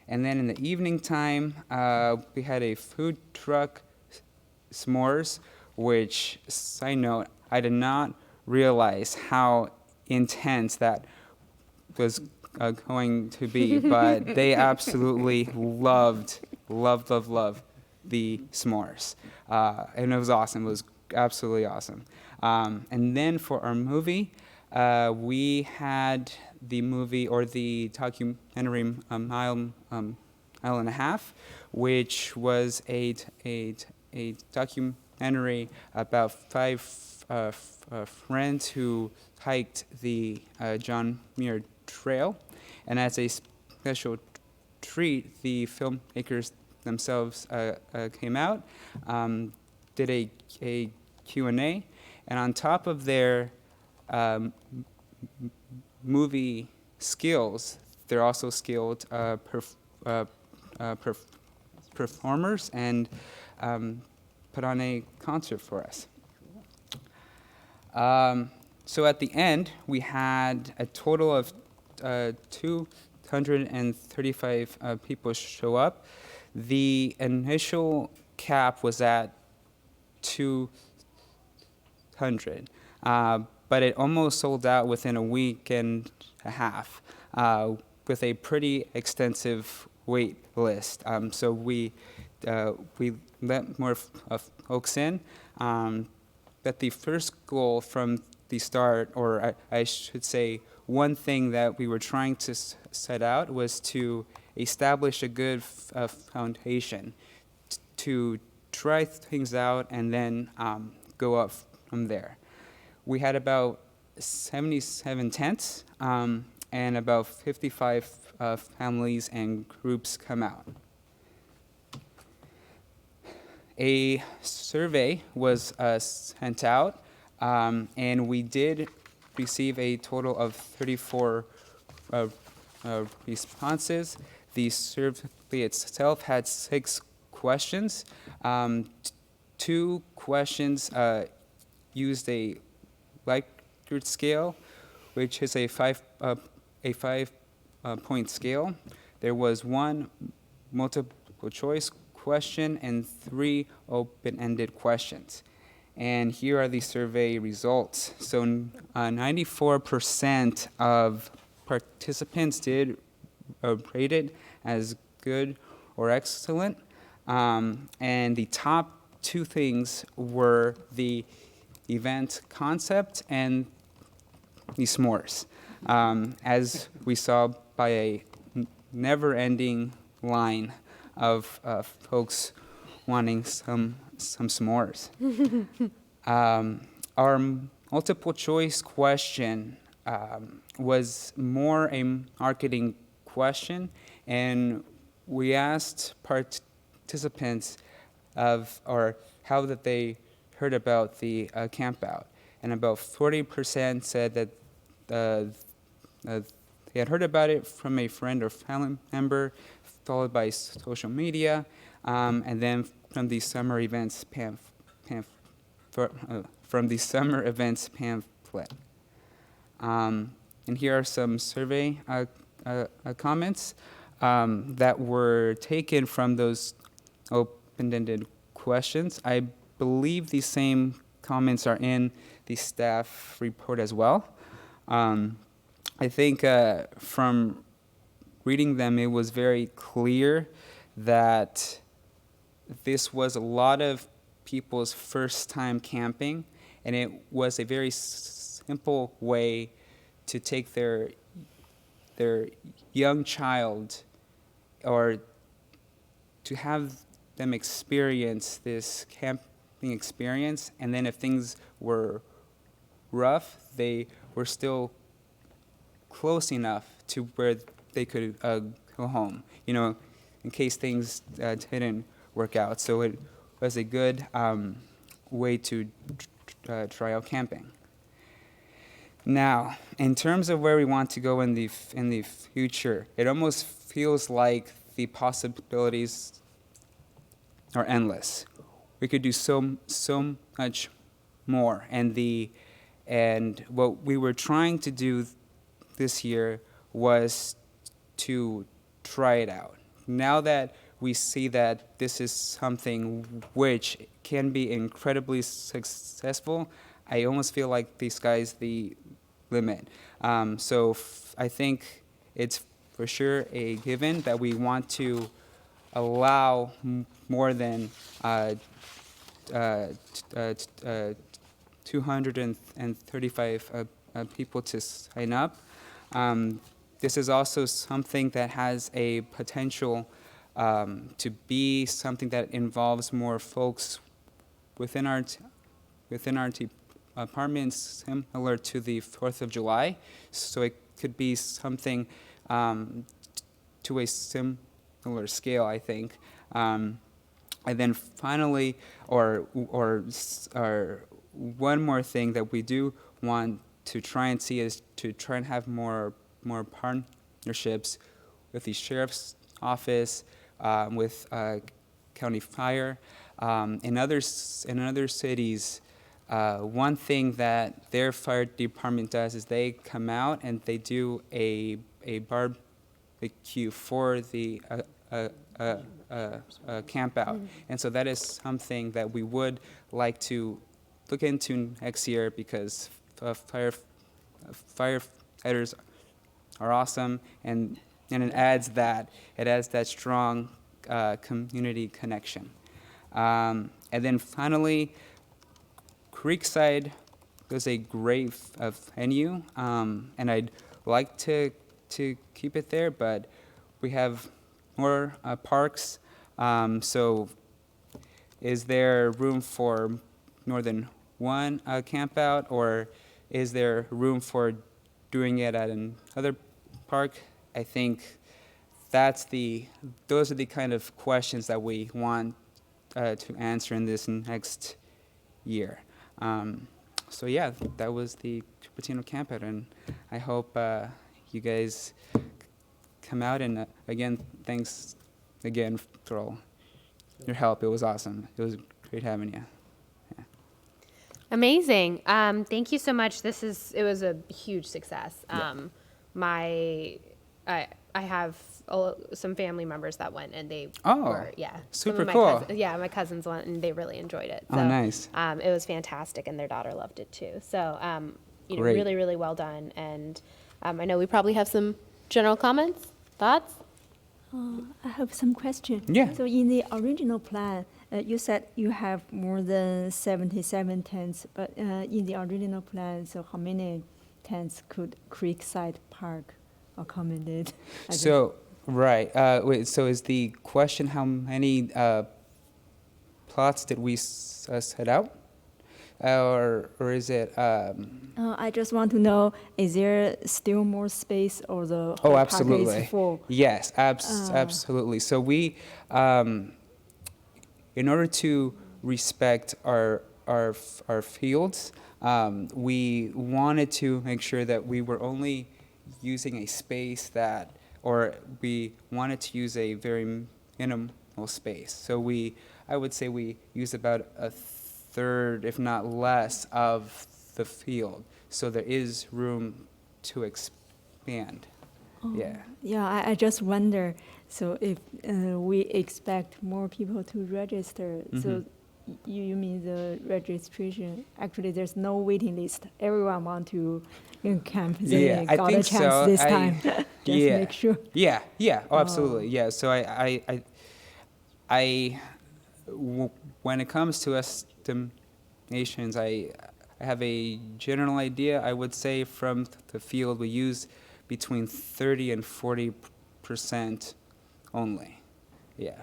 Speaker 8: And then in the evening time, we had a food truck s'mores, which, side note, I did not realize how intense that was going to be, but they absolutely loved the s'mores. And it was awesome. It was absolutely awesome. And then for our movie, we had the movie or the documentary Mile and a Half, which was a documentary about five friends who hiked the John Muir Trail. And as a special treat, the filmmakers themselves came out, did a Q&A, and on top of their movie skills, they're also skilled performers and put on a concert for us. So at the end, we had a total of 235 people show up. The initial cap was at 200, but it almost sold out within a week and a half with a pretty extensive wait list. So we let more folks in. But the first goal from the start, or I should say, one thing that we were trying to set out was to establish a good foundation to try things out and then go up from there. We had about 77 tents and about 55 families and groups come out. A survey was sent out, and we did receive a total of 34 responses. The survey itself had 6 questions. 2 questions used a Likert scale, which is a 5-point scale. There was 1 multiple choice question and 3 open-ended questions. And here are the survey results. So 94% of participants did rate it as good or excellent. And the top 2 things were the event concept and the s'mores. As we saw by a never-ending line of folks wanting some s'mores. Our multiple choice question was more a marketing question, and we asked participants or how that they heard about the camp out, and about 40% said that they had heard about it from a friend or family member, followed by social media, and then from the summer events pamphlet. And here are some survey comments that were taken from those open-ended questions. I believe these same comments are in the staff report as well. I think from reading them, it was very clear that this was a lot of people's first time camping, and it was a very simple way to take their young child or to have them experience this camping experience, and then if things were rough, they were still close enough to where they could go home, in case things didn't work out. So it was a good way to try out camping. Now, in terms of where we want to go in the future, it almost feels like the possibilities are endless. We could do so much more, and what we were trying to do this year was to try it out, now that we see that this is something which can be incredibly successful, I almost feel like the sky's the limit. I think it's for sure a given that we want to allow more than 235 people to sign up. This is also something that has a potential to be something that involves more folks within our departments, similar to the 4th of July. So it could be something to a similar scale, I think. And then finally, or one more thing that we do want to try and see is to try and have more partnerships with the sheriff's office, with county fire. In other cities, one thing that their fire department does is they come out and they do a barbecue for the camp out. And so that is something that we would like to look into next year, because firefighters are awesome, and it adds that strong community connection. And then finally, Creekside is a great venue, and I'd like to keep it there, but we have more parks. So is there room for more than one camp out, or is there room for doing it at another park? I think those are the kind of questions that we want to answer in this next year. So yeah, that was the Cupertino camp out, and I hope you guys come out, and again, thanks again for all your help. It was awesome. It was great having you. Yeah.
Speaker 1: Amazing. Thank you so much. It was a huge success. I have some family members that went, and they were, some
Speaker 8: super
Speaker 1: of my
Speaker 8: cool.
Speaker 1: my cousins went, and they really enjoyed it. So,
Speaker 8: Oh, nice.
Speaker 1: It was fantastic, and their daughter loved it too. So,
Speaker 8: Great.
Speaker 1: really, really well done. And I know we probably have some general comments, thoughts.
Speaker 3: I have some questions.
Speaker 8: Yeah.
Speaker 3: So in the original plan, you said you have more than 77 tents, but in the original plan, so how many tents could Creekside Park accommodate?
Speaker 8: So, right. Wait, so is the question how many plots did we set out? Or is it...
Speaker 3: I just want to know, is there still more space, or the whole
Speaker 8: Oh,
Speaker 3: park
Speaker 8: absolutely.
Speaker 3: is full?
Speaker 8: Yes, absolutely. So we, in order to respect our fields, we wanted to make sure that we were only using a space or we wanted to use a very minimal space. So I would say we use about a third, if not less, of the field. So there is room to expand. Yeah.
Speaker 3: Yeah, I just wonder, so if we expect more people to register, so you mean the registration, actually there's no waiting list. Everyone want to camp, they
Speaker 8: Yeah, I
Speaker 3: got a
Speaker 8: think
Speaker 3: chance
Speaker 8: so.
Speaker 3: this time. Just
Speaker 8: yeah.
Speaker 3: make sure.
Speaker 8: Yeah. Oh, absolutely. Yeah. So when it comes to estimations, I have a general idea. I would say from the field we use between 30 and 40% only. Yeah.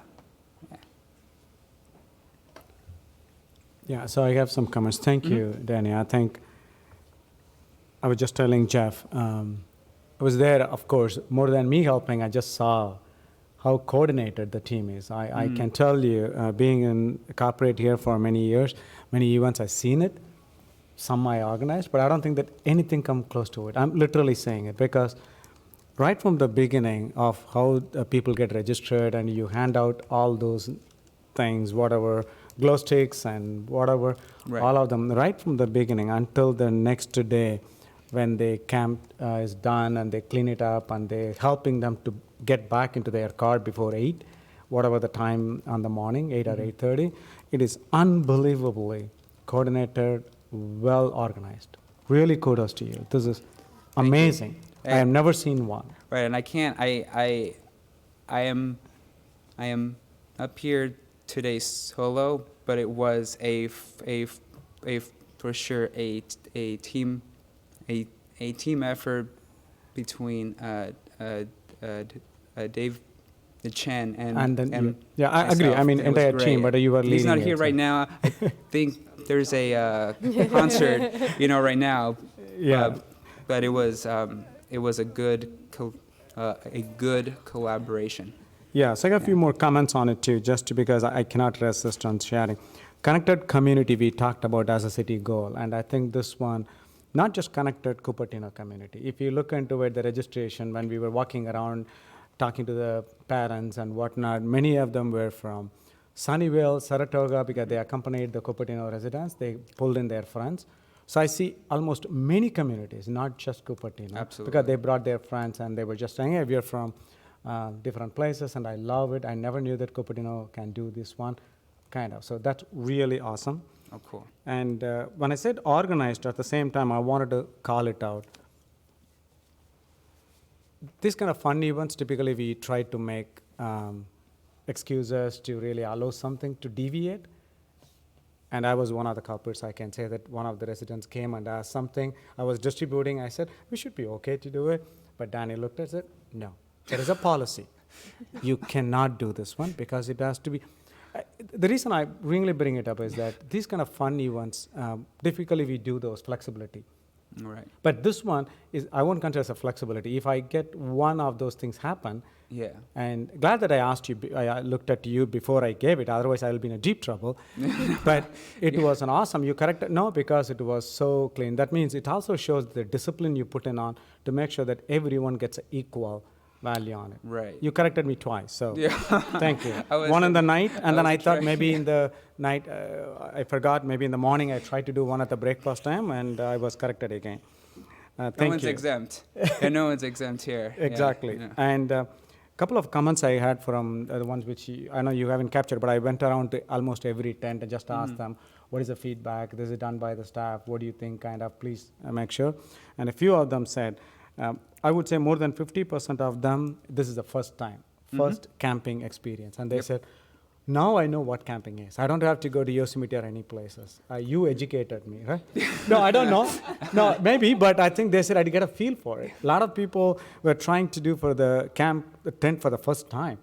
Speaker 6: Yeah, so I have some comments. Thank you, Danny. I think I was just telling Jeff, I was there, of course, more than me helping, I just saw how coordinated the team is. I can tell you, being in corporate here for many years, many events, I've seen it. Some I organized, but I don't think that anything come close to it. I'm literally saying it because right from the beginning of how people get registered and you hand out all those things, whatever, glow sticks and whatever,
Speaker 8: Right.
Speaker 6: all of them, right from the beginning until the next day, when the camp is done and they clean it up and they're helping them to get back into their car before 8, whatever the time on the morning, 8 or 8:30. It is unbelievably coordinated, well organized. Really kudos to you. This is amazing. I have never seen one.
Speaker 8: Right, and I can't. I am up here today solo, but it was for sure a team effort between Dave Chen
Speaker 6: And then
Speaker 8: and
Speaker 6: yeah, I agree.
Speaker 8: myself.
Speaker 6: I mean,
Speaker 8: It was
Speaker 6: entire
Speaker 8: great.
Speaker 6: team, but you were leading
Speaker 8: He's not
Speaker 6: it,
Speaker 8: here
Speaker 6: so-
Speaker 8: right now. I think there's a concert, right now.
Speaker 6: Yeah.
Speaker 8: But it was a good collaboration.
Speaker 6: Yeah, so I got a few more comments on it too, just because I cannot resist on sharing. Connected community we talked about as a city goal, and I think this one, not just connected Cupertino community. If you look into it, the registration, when we were walking around, talking to the parents and whatnot, many of them were from Sunnyvale, Saratoga, because they accompanied the Cupertino residents. They pulled in their friends. So I see almost many communities, not just Cupertino.
Speaker 8: Absolutely.
Speaker 6: Because they brought their friends and they were just saying, hey, we're from different places, and I love it. I never knew that Cupertino can do this one, kind of. So that's really awesome.
Speaker 8: Oh, cool.
Speaker 6: And when I said organized, at the same time, I wanted to call it out. These kind of fun events, typically we try to make excuses to really allow something to deviate. And I was one of the culprits. I can say that one of the residents came and asked something. I was distributing. I said, we should be okay to do it. But Danny looked at it, no. There is a policy. You cannot do this one because it has to be. The reason I really bring it up is that these kind of fun events, typically we do those flexibility.
Speaker 8: All right.
Speaker 6: But this one is, I won't consider as a flexibility. If I get one of those things happen,
Speaker 8: Yeah.
Speaker 6: and glad that I asked you, I looked at you before I gave it, otherwise I will be in a deep trouble. But it was an awesome, you corrected, no, because it was so clean. That means it also shows the discipline you put in on to make sure that everyone gets an equal value on it.
Speaker 8: Right.
Speaker 6: You corrected me twice, so
Speaker 8: Yeah.
Speaker 6: thank you.
Speaker 8: I was-
Speaker 6: One in the night, and then
Speaker 8: was
Speaker 6: I thought
Speaker 8: trying-
Speaker 6: maybe in the night, I forgot, maybe in the morning I tried to do one at the breakfast time, and I was corrected again.
Speaker 8: No
Speaker 6: Thank
Speaker 8: one's
Speaker 6: you.
Speaker 8: exempt. And no one's exempt here. Yeah,
Speaker 6: Exactly.
Speaker 8: yeah.
Speaker 6: And a couple of comments I had from the ones which I know you haven't captured, but I went around to almost every tent and just asked them, what is the feedback? This is done by the staff. What do you think? Kind of, please make sure. And a few of them said, I would say more than 50% of them, this is the first time, first camping experience. And they
Speaker 8: Yep.
Speaker 6: said, now I know what camping is. I don't have to go to Yosemite or any places. You educated me, right? No, I don't know. No, maybe, but I think they said I'd get a feel for it. A lot of people were trying to do for the tent for the first time.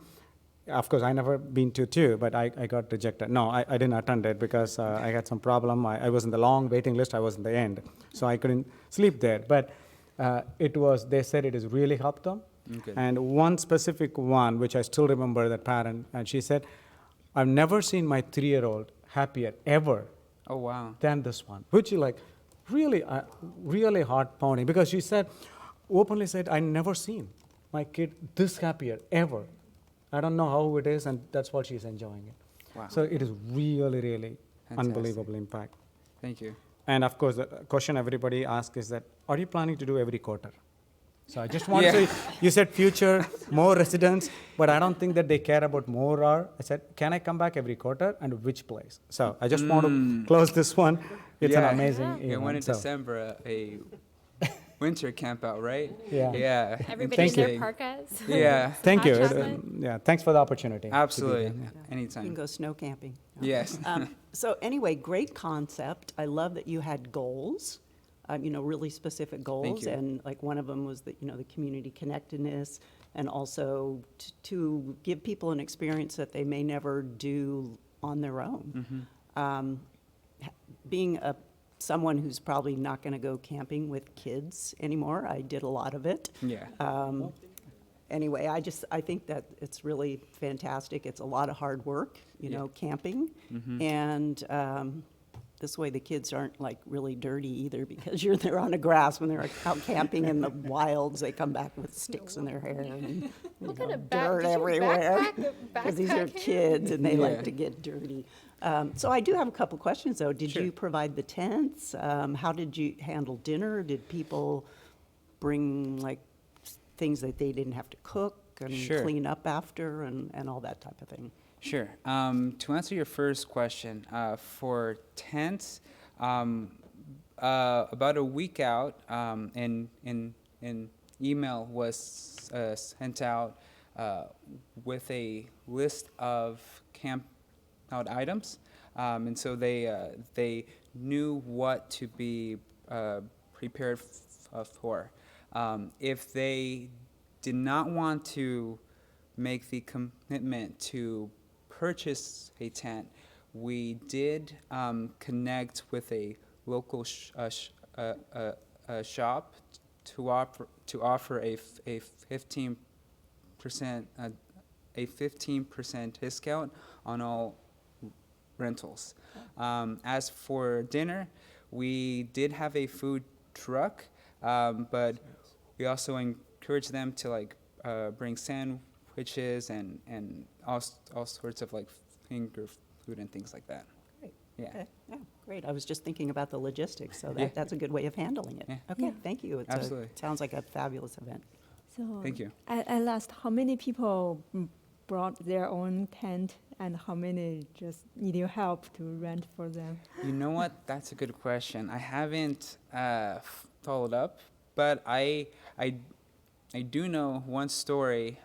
Speaker 6: Of course, I never been to too, but I got rejected. No, I didn't attend it because I had some problem. I was in the long waiting list. I was in the end, so I couldn't sleep there. But they said it has really helped them.
Speaker 8: Okay.
Speaker 6: And one specific one, which I still remember, that parent, and she said, I've never seen my 3-year-old happier ever
Speaker 8: Oh, wow.
Speaker 6: than this one, which is like really, really heart pounding, because she said, openly said, I never seen my kid this happier ever. I don't know how it is, and that's what she's enjoying it.
Speaker 8: Wow.
Speaker 6: So it is really, really
Speaker 8: Fantastic.
Speaker 6: unbelievable impact.
Speaker 8: Thank you.
Speaker 6: And of course, the question everybody asks is that, are you planning to do every quarter? So I just want
Speaker 8: Yeah.
Speaker 6: to say, you said future, more residents, but I don't think that they care about more or. I said, can I come back every quarter and which place? So I just want to close this one. It's
Speaker 8: Yeah.
Speaker 6: an amazing
Speaker 8: Yeah,
Speaker 6: event.
Speaker 8: when in
Speaker 6: so.
Speaker 8: December, a winter camp out, right?
Speaker 6: Yeah.
Speaker 8: Yeah.
Speaker 1: Everybody
Speaker 6: Thank
Speaker 1: in their
Speaker 8: interesting.
Speaker 1: parkas.
Speaker 8: Yeah.
Speaker 6: Thank
Speaker 1: Hot
Speaker 6: you.
Speaker 1: chocolate.
Speaker 6: Yeah, thanks for the opportunity. to be
Speaker 8: Absolutely.
Speaker 6: here.
Speaker 7: You can
Speaker 8: Anytime.
Speaker 7: go snow camping.
Speaker 8: Yes.
Speaker 7: So anyway, great concept. I love that you had goals, really specific goals.
Speaker 8: you.
Speaker 7: And like one of them was the community connectedness, and also to give people an experience that they may never do on their own. Being someone who's probably not going to go camping with kids anymore, I did a lot of it.
Speaker 8: Yeah.
Speaker 7: Anyway, I think that it's really fantastic. It's a lot of hard work,
Speaker 8: Yeah.
Speaker 7: camping. And This way the kids aren't like really dirty either, because they're on the grass when they're out camping in the wilds. They come back with sticks in their hair and dirt everywhere. Because these are kids and they
Speaker 8: Yeah.
Speaker 7: like to get dirty. So I do have a couple questions though. Did
Speaker 8: Sure.
Speaker 7: you provide the tents? How did you handle dinner? Did people bring like things that they didn't have to cook and
Speaker 8: Sure.
Speaker 7: clean up after and all that type of thing?
Speaker 8: Sure. To answer your first question, for tents, about a week out, an email was sent out with a list of camp out items, and so they knew what to be prepared for. If they did not want to make the commitment to purchase a tent, we did connect with a local shop to offer a 15% discount on all rentals. As for dinner, we did have a food truck, but we also encourage them to bring sandwiches and all sorts of finger food and things like that.
Speaker 7: Great.
Speaker 8: Yeah.
Speaker 7: Okay. Yeah, great. I was just thinking about the logistics, so
Speaker 8: Yeah.
Speaker 7: that's a good way of handling it.
Speaker 8: Yeah.
Speaker 7: Okay,
Speaker 3: Yeah.
Speaker 7: thank you.
Speaker 8: Absolutely.
Speaker 7: Sounds like a fabulous event.
Speaker 3: So
Speaker 8: Thank you.
Speaker 3: At last, how many people brought their own tent, and how many just need your help to rent for them?
Speaker 8: You know what? That's a good question. I haven't followed up, but I do know one story,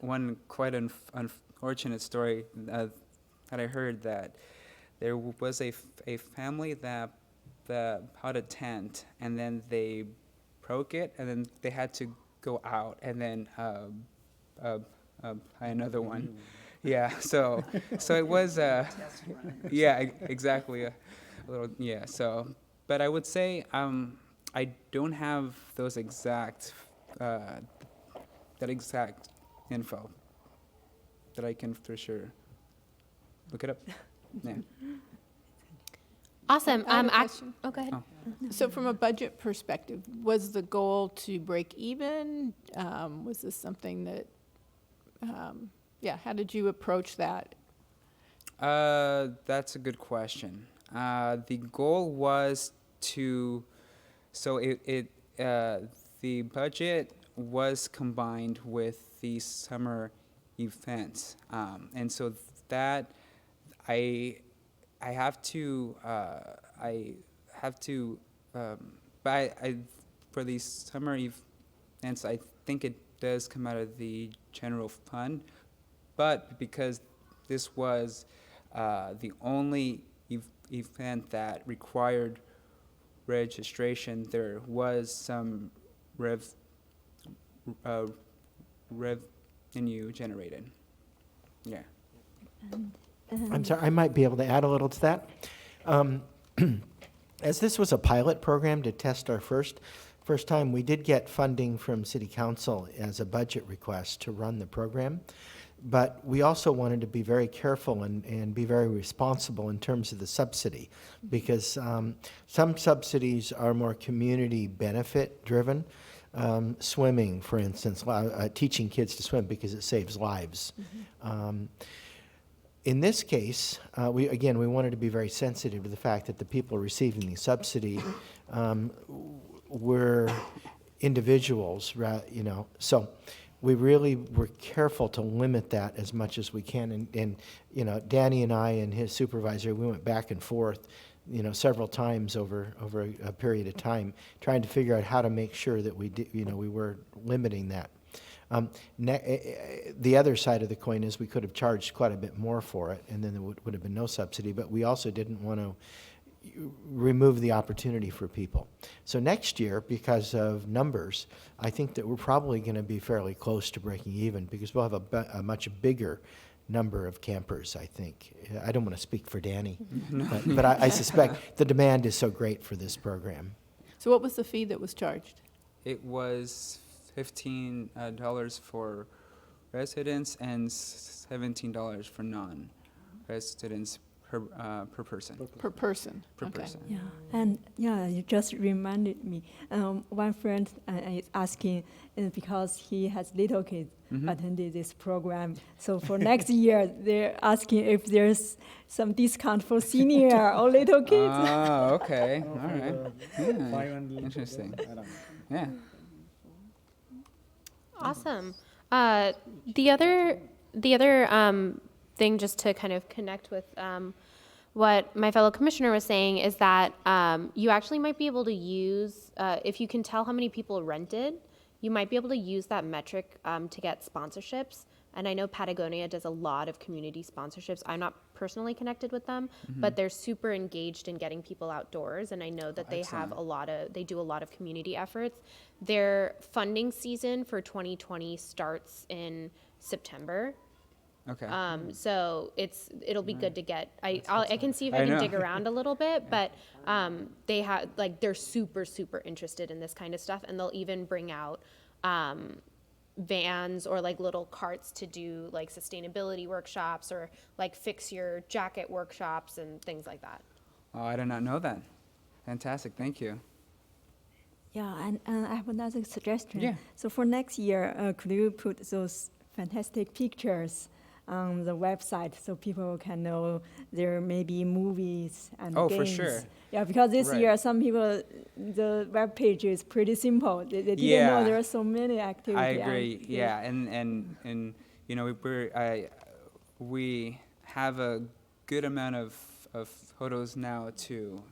Speaker 8: one quite unfortunate story that I heard, that there was a family that had a tent, and then they broke it, and then they had to go out and then buy another one. Yeah, so it was, yeah, exactly, a little, yeah. So, but I would say I don't have those exact that exact info that I can for sure look it up. Yeah.
Speaker 1: Awesome.
Speaker 4: I have a question.
Speaker 1: Oh, go ahead.
Speaker 8: Oh.
Speaker 4: So from a budget perspective, was the goal to break even? Was this something that, how did you approach that?
Speaker 8: That's a good question. The goal was to, so the budget was combined with the summer events, and so that I have to but for these summer events, I think it does come out of the general fund, but because this was the only event that required registration, there was some revenue generated. Yeah.
Speaker 5: I'm sorry, I might be able to add a little to that. As this was a pilot program to test our first time, we did get funding from City Council as a budget request to run the program. But we also wanted to be very careful and be very responsible in terms of the subsidy, because some subsidies are more community benefit driven. Swimming, for instance, teaching kids to swim because it saves lives. In this case, we wanted to be very sensitive to the fact that the people receiving the subsidy were individuals, so we really were careful to limit that as much as we can. And Danny and I and his supervisor, we went back and forth, several times over a period of time, trying to figure out how to make sure that we were limiting that. The other side of the coin is we could have charged quite a bit more for it, and then there would have been no subsidy, but we also didn't want to remove the opportunity for people. So next year, because of numbers, I think that we're probably going to be fairly close to breaking even, because we'll have a much bigger number of campers, I think. I don't want to speak for Danny, but I suspect the demand is so great for this program.
Speaker 4: So what was the fee that was charged?
Speaker 8: It was $15 for residents and $17 for non-residents per person.
Speaker 4: Per person?
Speaker 8: Per
Speaker 4: Okay.
Speaker 8: person.
Speaker 3: Yeah, and yeah, you just reminded me. One friend is asking because he has little kids attended this program. So for next year, they're asking if there's some discount for senior or little kids.
Speaker 8: Oh, okay. All right. Yeah. Interesting. Yeah.
Speaker 1: Awesome. The other thing, just to kind of connect with what my fellow commissioner was saying, is that you actually might be able to use, if you can tell how many people rented, you might be able to use that metric to get sponsorships. And I know Patagonia does a lot of community sponsorships. I'm not personally connected with them, but they're super engaged in getting people outdoors. And I know that they have they do a lot of community efforts. Their funding season for 2020 starts in September.
Speaker 8: Okay.
Speaker 1: So it'll be good to get. I can see if
Speaker 8: I
Speaker 1: I can
Speaker 8: know.
Speaker 1: dig around a little bit, but they have they're super interested in this kind of stuff, and they'll even bring out vans or like little carts to do like sustainability workshops or like fix your jacket workshops and things like that.
Speaker 8: Oh, I did not know that. Fantastic. Thank you.
Speaker 3: Yeah, and I have another suggestion.
Speaker 8: Yeah.
Speaker 3: So for next year, could you put those fantastic pictures on the website so people can know there may be movies and
Speaker 8: Oh,
Speaker 3: games?
Speaker 8: for sure.
Speaker 3: Yeah, because this
Speaker 8: Right.
Speaker 3: year some people, the web page is pretty simple. They didn't know
Speaker 8: Yeah.
Speaker 3: there are so many activities.
Speaker 8: I agree. Yeah, and you know we have a good amount of photos now to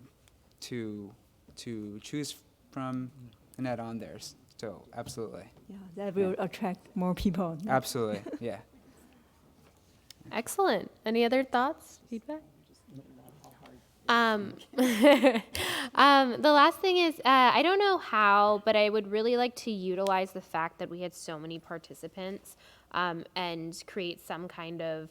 Speaker 8: choose from and add on there. So absolutely,
Speaker 3: Yeah, that will attract more people.
Speaker 8: absolutely, yeah.
Speaker 1: Excellent. Any other thoughts, feedback? The last thing is, I don't know how, but I would really like to utilize the fact that we had so many participants and create some kind of,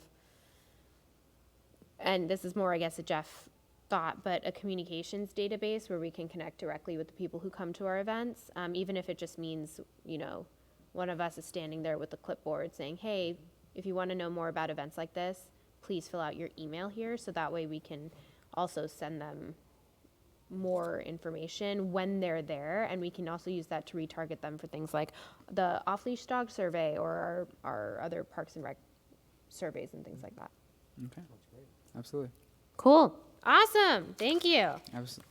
Speaker 1: and this is more, I guess, a Jeff thought, but a communications database where we can connect directly with the people who come to our events, even if it just means, you know, one of us is standing there with a clipboard saying, hey, if you want to know more about events like this, please fill out your email here, so that way we can also send them more information when they're there, and we can also use that to retarget them for things like the off-leash dog survey or our other Parks and Rec surveys and things like that.
Speaker 8: Okay, absolutely.
Speaker 1: Cool. Awesome. Thank you.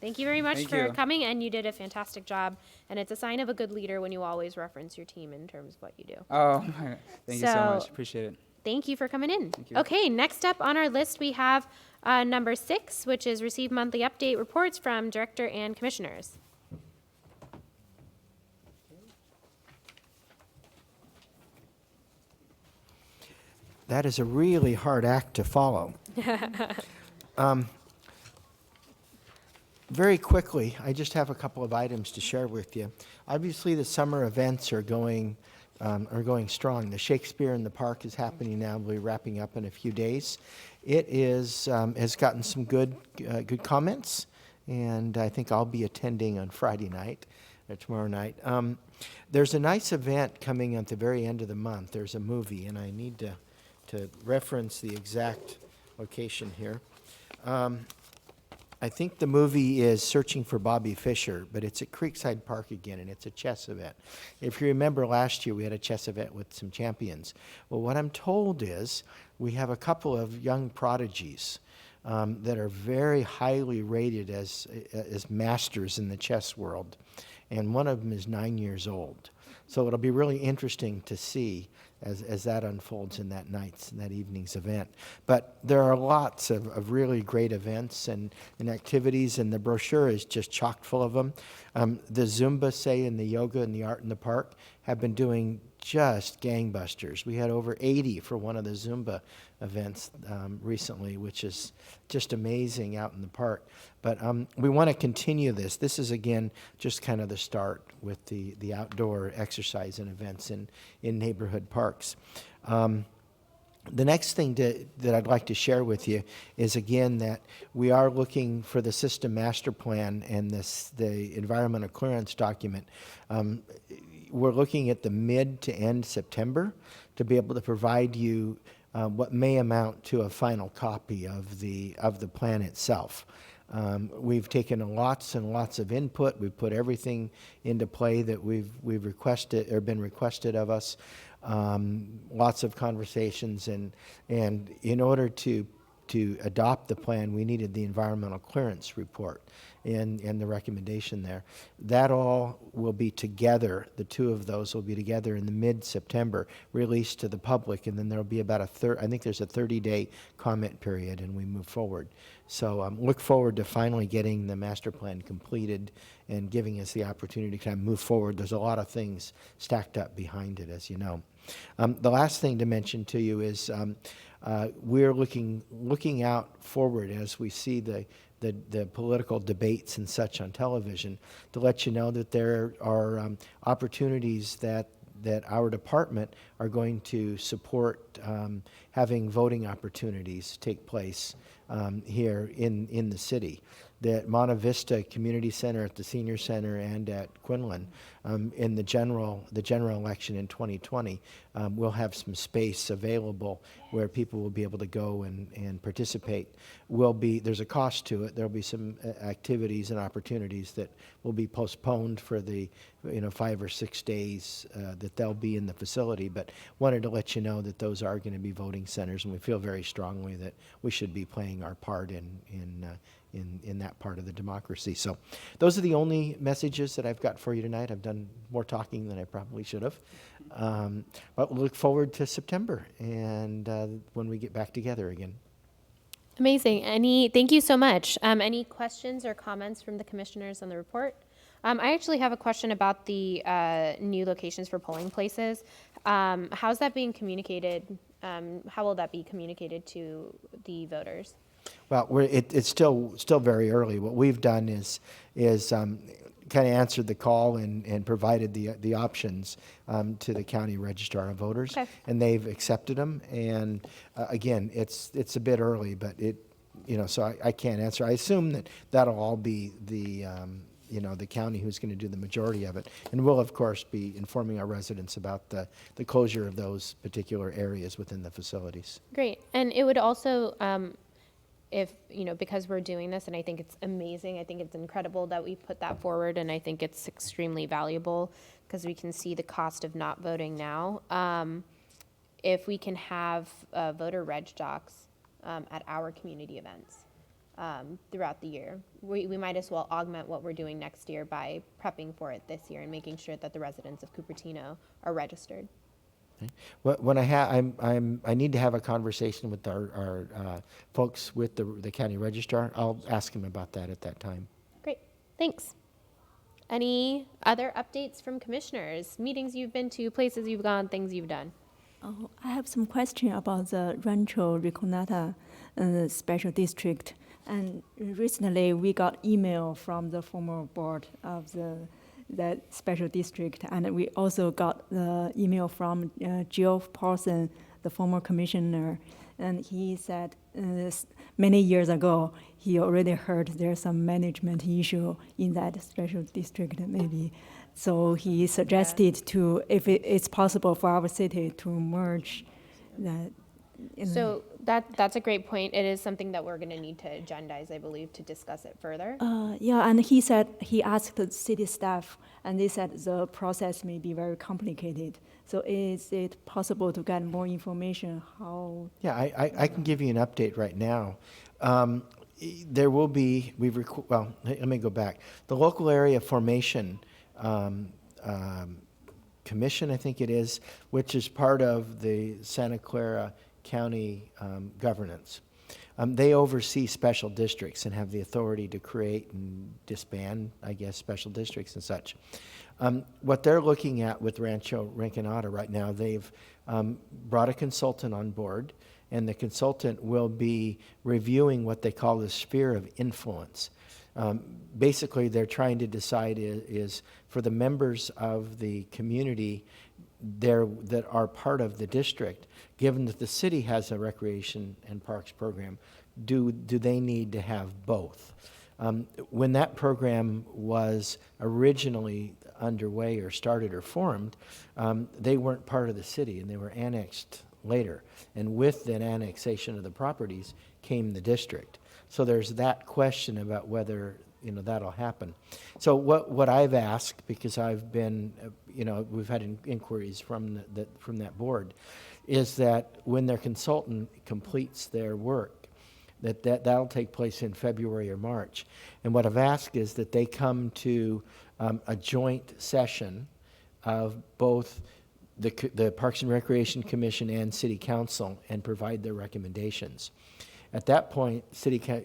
Speaker 1: Thank you very much
Speaker 8: Thank
Speaker 1: for
Speaker 8: you.
Speaker 1: coming, and you did a fantastic job. And it's a sign of a good leader when you always reference your team in terms of what you do.
Speaker 8: Oh, thank you so much.
Speaker 1: So-
Speaker 8: Appreciate it.
Speaker 1: Thank you for coming in.
Speaker 8: Thank you.
Speaker 1: Okay, next up on our list, we have number 6, which is receive monthly update reports from director and commissioners.
Speaker 5: That is a really hard act to follow. Very quickly, I just have a couple of items to share with you. Obviously, the summer events are going strong. The Shakespeare in the Park is happening now. We'll be wrapping up in a few days. It is has gotten some good comments, and I think I'll be attending on Friday night or tomorrow night. There's a nice event coming at the very end of the month. There's a movie, and I need to reference the exact location here. I think the movie is Searching for Bobby Fischer, but it's at Creekside Park again, and it's a chess event. If you remember last year, we had a chess event with some champions. Well, what I'm told is we have a couple of young prodigies that are very highly rated as masters in the chess world, and one of them is 9 years old. So it'll be really interesting to see as that unfolds in that evening's event. But there are lots of really great events and activities, and the brochure is just chock full of them. The Zumba, say, and the yoga and the art in the park have been doing just gangbusters. We had over 80 for one of the Zumba events recently, which is just amazing out in the park. But we want to continue this. This is, again, just kind of the start with the outdoor exercise and events in neighborhood parks. The next thing that I'd like to share with you is, again, that we are looking for the system master plan and the environmental clearance document. We're looking at the mid to end September to be able to provide you what may amount to a final copy of the plan itself. We've taken lots and lots of input. We've put everything into play that we've requested or been requested of us. Lots of conversations, and in order to adopt the plan, we needed the environmental clearance report and the recommendation there. That all will be together. The two of those will be together in the mid-September, released to the public, and then there'll be about I think there's a 30-day comment period, and we move forward. So look forward to finally getting the master plan completed and giving us the opportunity to kind of move forward. There's a lot of things stacked up behind it, as you know. The last thing to mention to you is we're looking out forward as we see the political debates and such on television, to let you know that there are opportunities that our department are going to support having voting opportunities take place here in the city. That Monte Vista Community Center, at the Senior Center, and at Quinlan, in the general election in 2020, we'll have some space available where people will be able to go and participate. There's a cost to it. There'll be some activities and opportunities that will be postponed for the 5 or 6 days that they'll be in the facility. But wanted to let you know that those are going to be voting centers, and we feel very strongly that we should be playing our part in that part of the democracy. So those are the only messages that I've got for you tonight. I've done more talking than I probably should have. But we'll look forward to September and when we get back together again.
Speaker 1: Amazing. Thank you so much. Any questions or comments from the commissioners on the report? I actually have a question about the new locations for polling places. How's that being communicated? How will that be communicated to the voters?
Speaker 5: Well, it's still very early. What we've done is kind of answered the call and provided the options to the county registrar of voters,
Speaker 1: Okay.
Speaker 5: and they've accepted them. And again, it's a bit early, but so I can't answer. I assume that'll all be the county who's going to do the majority of it, and we'll of course be informing our residents about the closure of those particular areas within the facilities.
Speaker 1: Great. And it would also, because we're doing this, and I think it's amazing, I think it's incredible that we put that forward, and I think it's extremely valuable because we can see the cost of not voting now. If we can have voter reg docs at our community events throughout the year, we might as well augment what we're doing next year by prepping for it this year and making sure that the residents of Cupertino are registered.
Speaker 5: When I need to have a conversation with our folks with the county registrar. I'll ask him about that at that time.
Speaker 1: Great, thanks. Any other updates from commissioners? Meetings you've been to, places you've gone, things you've done?
Speaker 3: Oh, I have some question about the Rancho Reconata special district. And recently we got email from the former board of that special district, and we also got the email from Geoff Paulson, the former commissioner, and he said many years ago he already heard there's some management issue in that special district maybe. So he suggested if it's possible for our city to merge that.
Speaker 1: So that's a great point. It is something that we're going to need to agendize, I believe, to discuss it further.
Speaker 3: Yeah, and he said he asked the city staff, and they said the process may be very complicated. So is it possible to get more information? How?
Speaker 5: Yeah, I can give you an update right now. There will be, let me go back. The local area formation commission, I think it is, which is part of the Santa Clara County governance. They oversee special districts and have the authority to create and disband, I guess, special districts and such. What they're looking at with Rancho Reconata right now, they've brought a consultant on board, and the consultant will be reviewing what they call the sphere of influence. Basically, they're trying to decide is for the members of the community there that are part of the district, given that the city has a recreation and parks program, do they need to have both? When that program was originally underway or started or formed, they weren't part of the city, and they were annexed later. And with that annexation of the properties came the district. So there's that question about whether, that'll happen. So what I've asked, because I've been, we've had inquiries from from that board, is that when their consultant completes their work, that'll take place in February or March. And what I've asked is that they come to a joint session of both the Parks and Recreation Commission and City Council and provide their recommendations. At that point,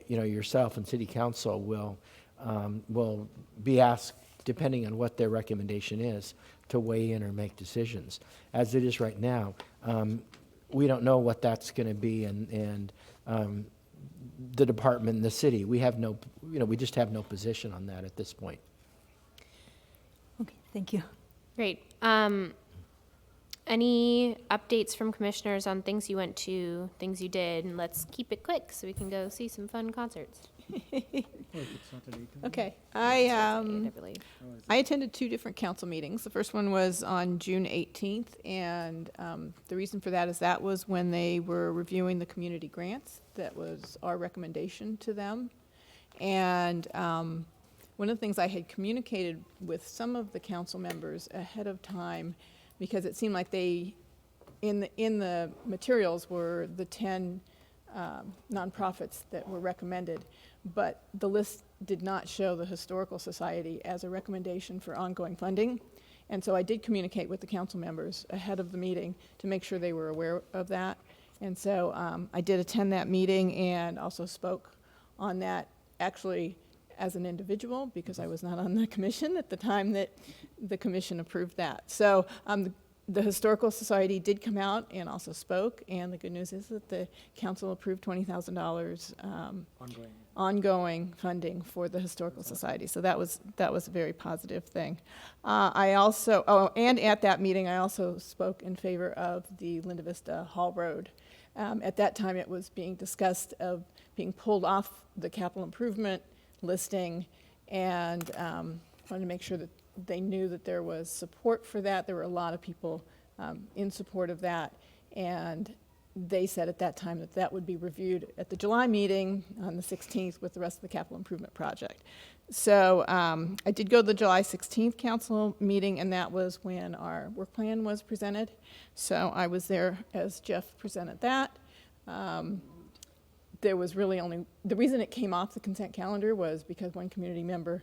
Speaker 5: yourself and City Council will be asked, depending on what their recommendation is, to weigh in or make decisions. As it is right now, we don't know what that's going to be, and the department and the city, we just have no position on that at this point.
Speaker 3: Okay, thank you.
Speaker 1: Great. Any updates from commissioners on things you went to, things you did? And let's keep it quick so we can go see some fun concerts.
Speaker 4: Okay,
Speaker 1: I
Speaker 4: I
Speaker 1: believe.
Speaker 4: attended 2 different council meetings. The first one was on June 18th, and the reason for that is that was when they were reviewing the community grants. That was our recommendation to them. And one of the things I had communicated with some of the council members ahead of time, because it seemed like they, in the materials were the 10 nonprofits that were recommended, but the list did not show the Historical Society as a recommendation for ongoing funding. And so I did communicate with the council members ahead of the meeting to make sure they were aware of that. And so I did attend that meeting and also spoke on that, actually as an individual, because I was not on the commission at the time that the commission approved that. So the Historical Society did come out and also spoke, and the good news is that the council approved $20,000 ongoing funding for the Historical Society. So that was a very positive thing. I also, and at that meeting, I also spoke in favor of the Linda Vista Hall Road. At that time, it was being discussed of being pulled off the capital improvement listing, and wanted to make sure that they knew that there was support for that. There were a lot of people in support of that, and they said at that time that that would be reviewed at the July meeting on the 16th with the rest of the capital improvement project. So I did go to the July 16th council meeting, and that was when our work plan was presented. So I was there as Jeff presented that. There was really only, the reason it came off the consent calendar was because one community member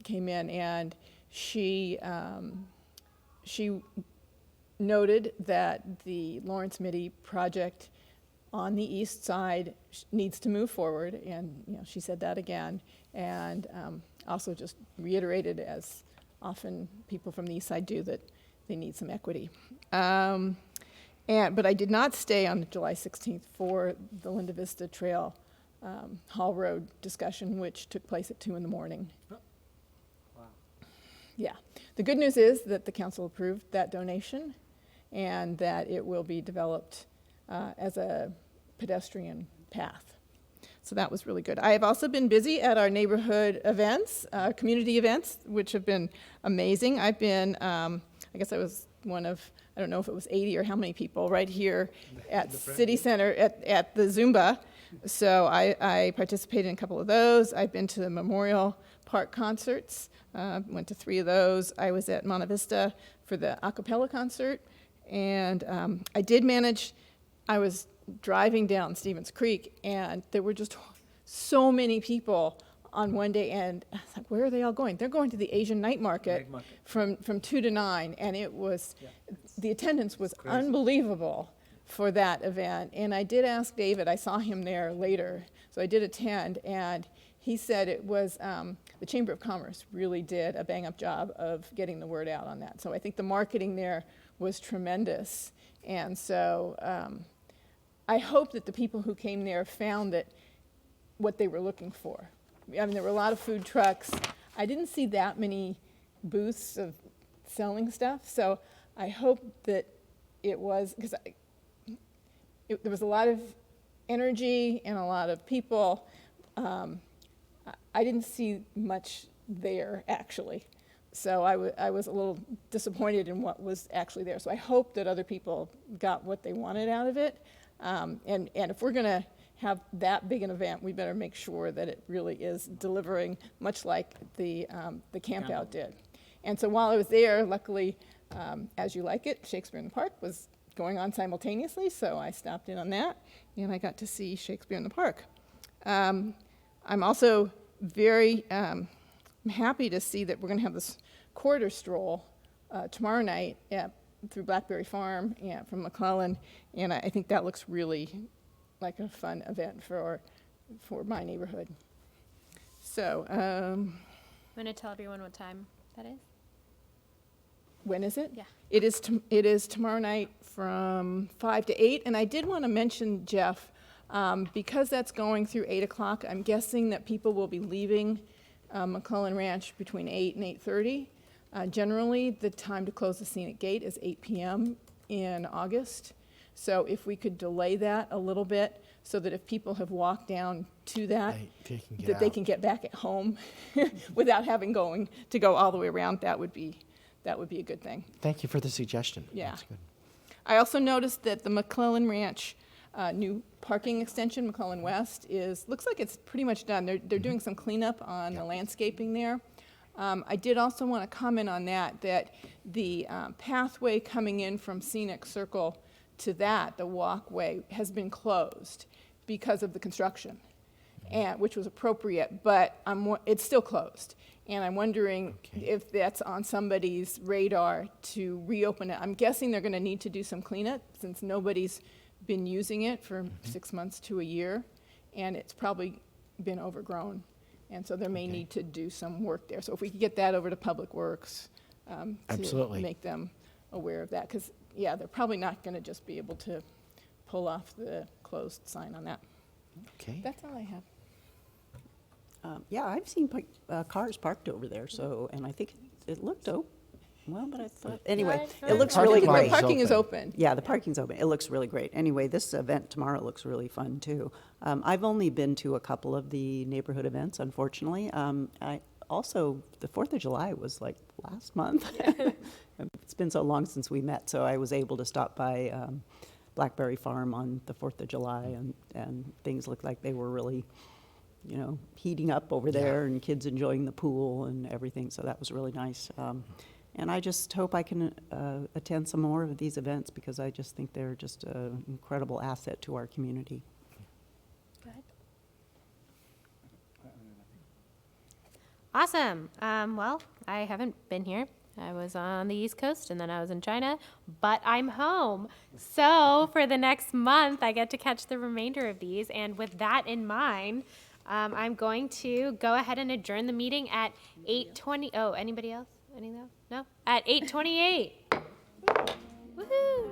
Speaker 4: came in, and she noted that the Lawrence Mitty project on the east side needs to move forward, and she said that again, and also just reiterated, as often people from the east side do, that they need some equity. But I did not stay on July 16th for the Linda Vista Trail Hall Road discussion, which took place at 2 in the morning. Yeah. The good news is that the council approved that donation and that it will be developed as a pedestrian path. So that was really good. I have also been busy at our neighborhood events, community events, which have been amazing. I've been, I guess I was one of, I don't know if it was 80 or how many people right here at City Center at the Zumba. So I participated in a couple of those. I've been to the Memorial Park concerts. Went to 3 of those. I was at Monte Vista for the a cappella concert. And I did manage, I was driving down Stevens Creek, and there were just so many people on one day, and I was like, where are they all going? They're going to the Asian night market, from 2 to 9, and it was, the attendance was unbelievable for that event. And I did ask David, I saw him there later, so I did attend, and he said it was, the Chamber of Commerce really did a bang-up job of getting the word out on that. So I think the marketing there was tremendous. And so I hope that the people who came there found that what they were looking for. I mean, there were a lot of food trucks. I didn't see that many booths of selling stuff. So I hope that it was, because there was a lot of energy and a lot of people. I didn't see much there, actually. So I was a little disappointed in what was actually there. So I hope that other people got what they wanted out of it. And if we're going to have that big an event, we better make sure that it really is delivering, much like the camp out did. And so while I was there, luckily, As You Like It, Shakespeare in the Park was going on simultaneously, so I stopped in on that, and I got to see Shakespeare in the Park. I'm also very happy to see that we're going to have this corridor stroll tomorrow night through Blackberry Farm from McClellan, and I think that looks really like a fun event for my neighborhood. So,
Speaker 1: I'm going to tell everyone what time that is.
Speaker 4: when is it?
Speaker 1: Yeah.
Speaker 4: It is tomorrow night from 5 to 8, and I did want to mention, Jeff, because that's going through 8 o'clock, I'm guessing that people will be leaving McClellan Ranch between 8 and 8:30. Generally, the time to close the scenic gate is 8 p.m. in August. So if we could delay that a little bit so that if people have walked down to that, they can get back at home without having to go all the way around, that would be a good thing.
Speaker 5: Thank you for the suggestion.
Speaker 4: Yeah.
Speaker 5: That's good.
Speaker 4: I also noticed that the McClellan Ranch new parking extension, McClellan West, looks like it's pretty much done. They're doing some cleanup on the landscaping there. I did also want to comment on that the pathway coming in from Scenic Circle to the walkway, has been closed because of the construction, which was appropriate, but it's still closed. And I'm wondering if that's on somebody's radar to reopen it. I'm guessing they're going to need to do some cleanup since nobody's been using it for 6 months to a year, and it's probably been overgrown. And so there may need to do some work there. So if we could get that over to Public Works
Speaker 5: Absolutely.
Speaker 4: to make them aware of that, because, yeah, they're probably not going to just be able to pull off the closed sign on that.
Speaker 5: Okay.
Speaker 4: That's all I have.
Speaker 7: Yeah, I've seen cars parked over there, and I think it looked open. Well, but I thought, anyway, it looks really
Speaker 5: Parking lot
Speaker 7: great.
Speaker 5: is
Speaker 4: Parking is
Speaker 5: open.
Speaker 4: open.
Speaker 7: Yeah, the parking's open. It looks really great. Anyway, this event tomorrow looks really fun, too. I've only been to a couple of the neighborhood events, unfortunately. The 4th of July was like last month. It's been so long since we met, so I was able to stop by Blackberry Farm on the 4th of July, and things looked like they were really, heating up over there, and kids enjoying the pool and everything, so that was really nice. And I just hope I can attend some more of these events, because I just think they're just an incredible asset to our community.
Speaker 1: Go ahead. Awesome. Well, I haven't been here. I was on the East Coast, and then I was in China, but I'm home. So for the next month, I get to catch the remainder of these. And with that in mind, I'm going to go ahead and adjourn the meeting at 8:20. Oh, anybody else? Anything else? No? At 8:28. Woohoo!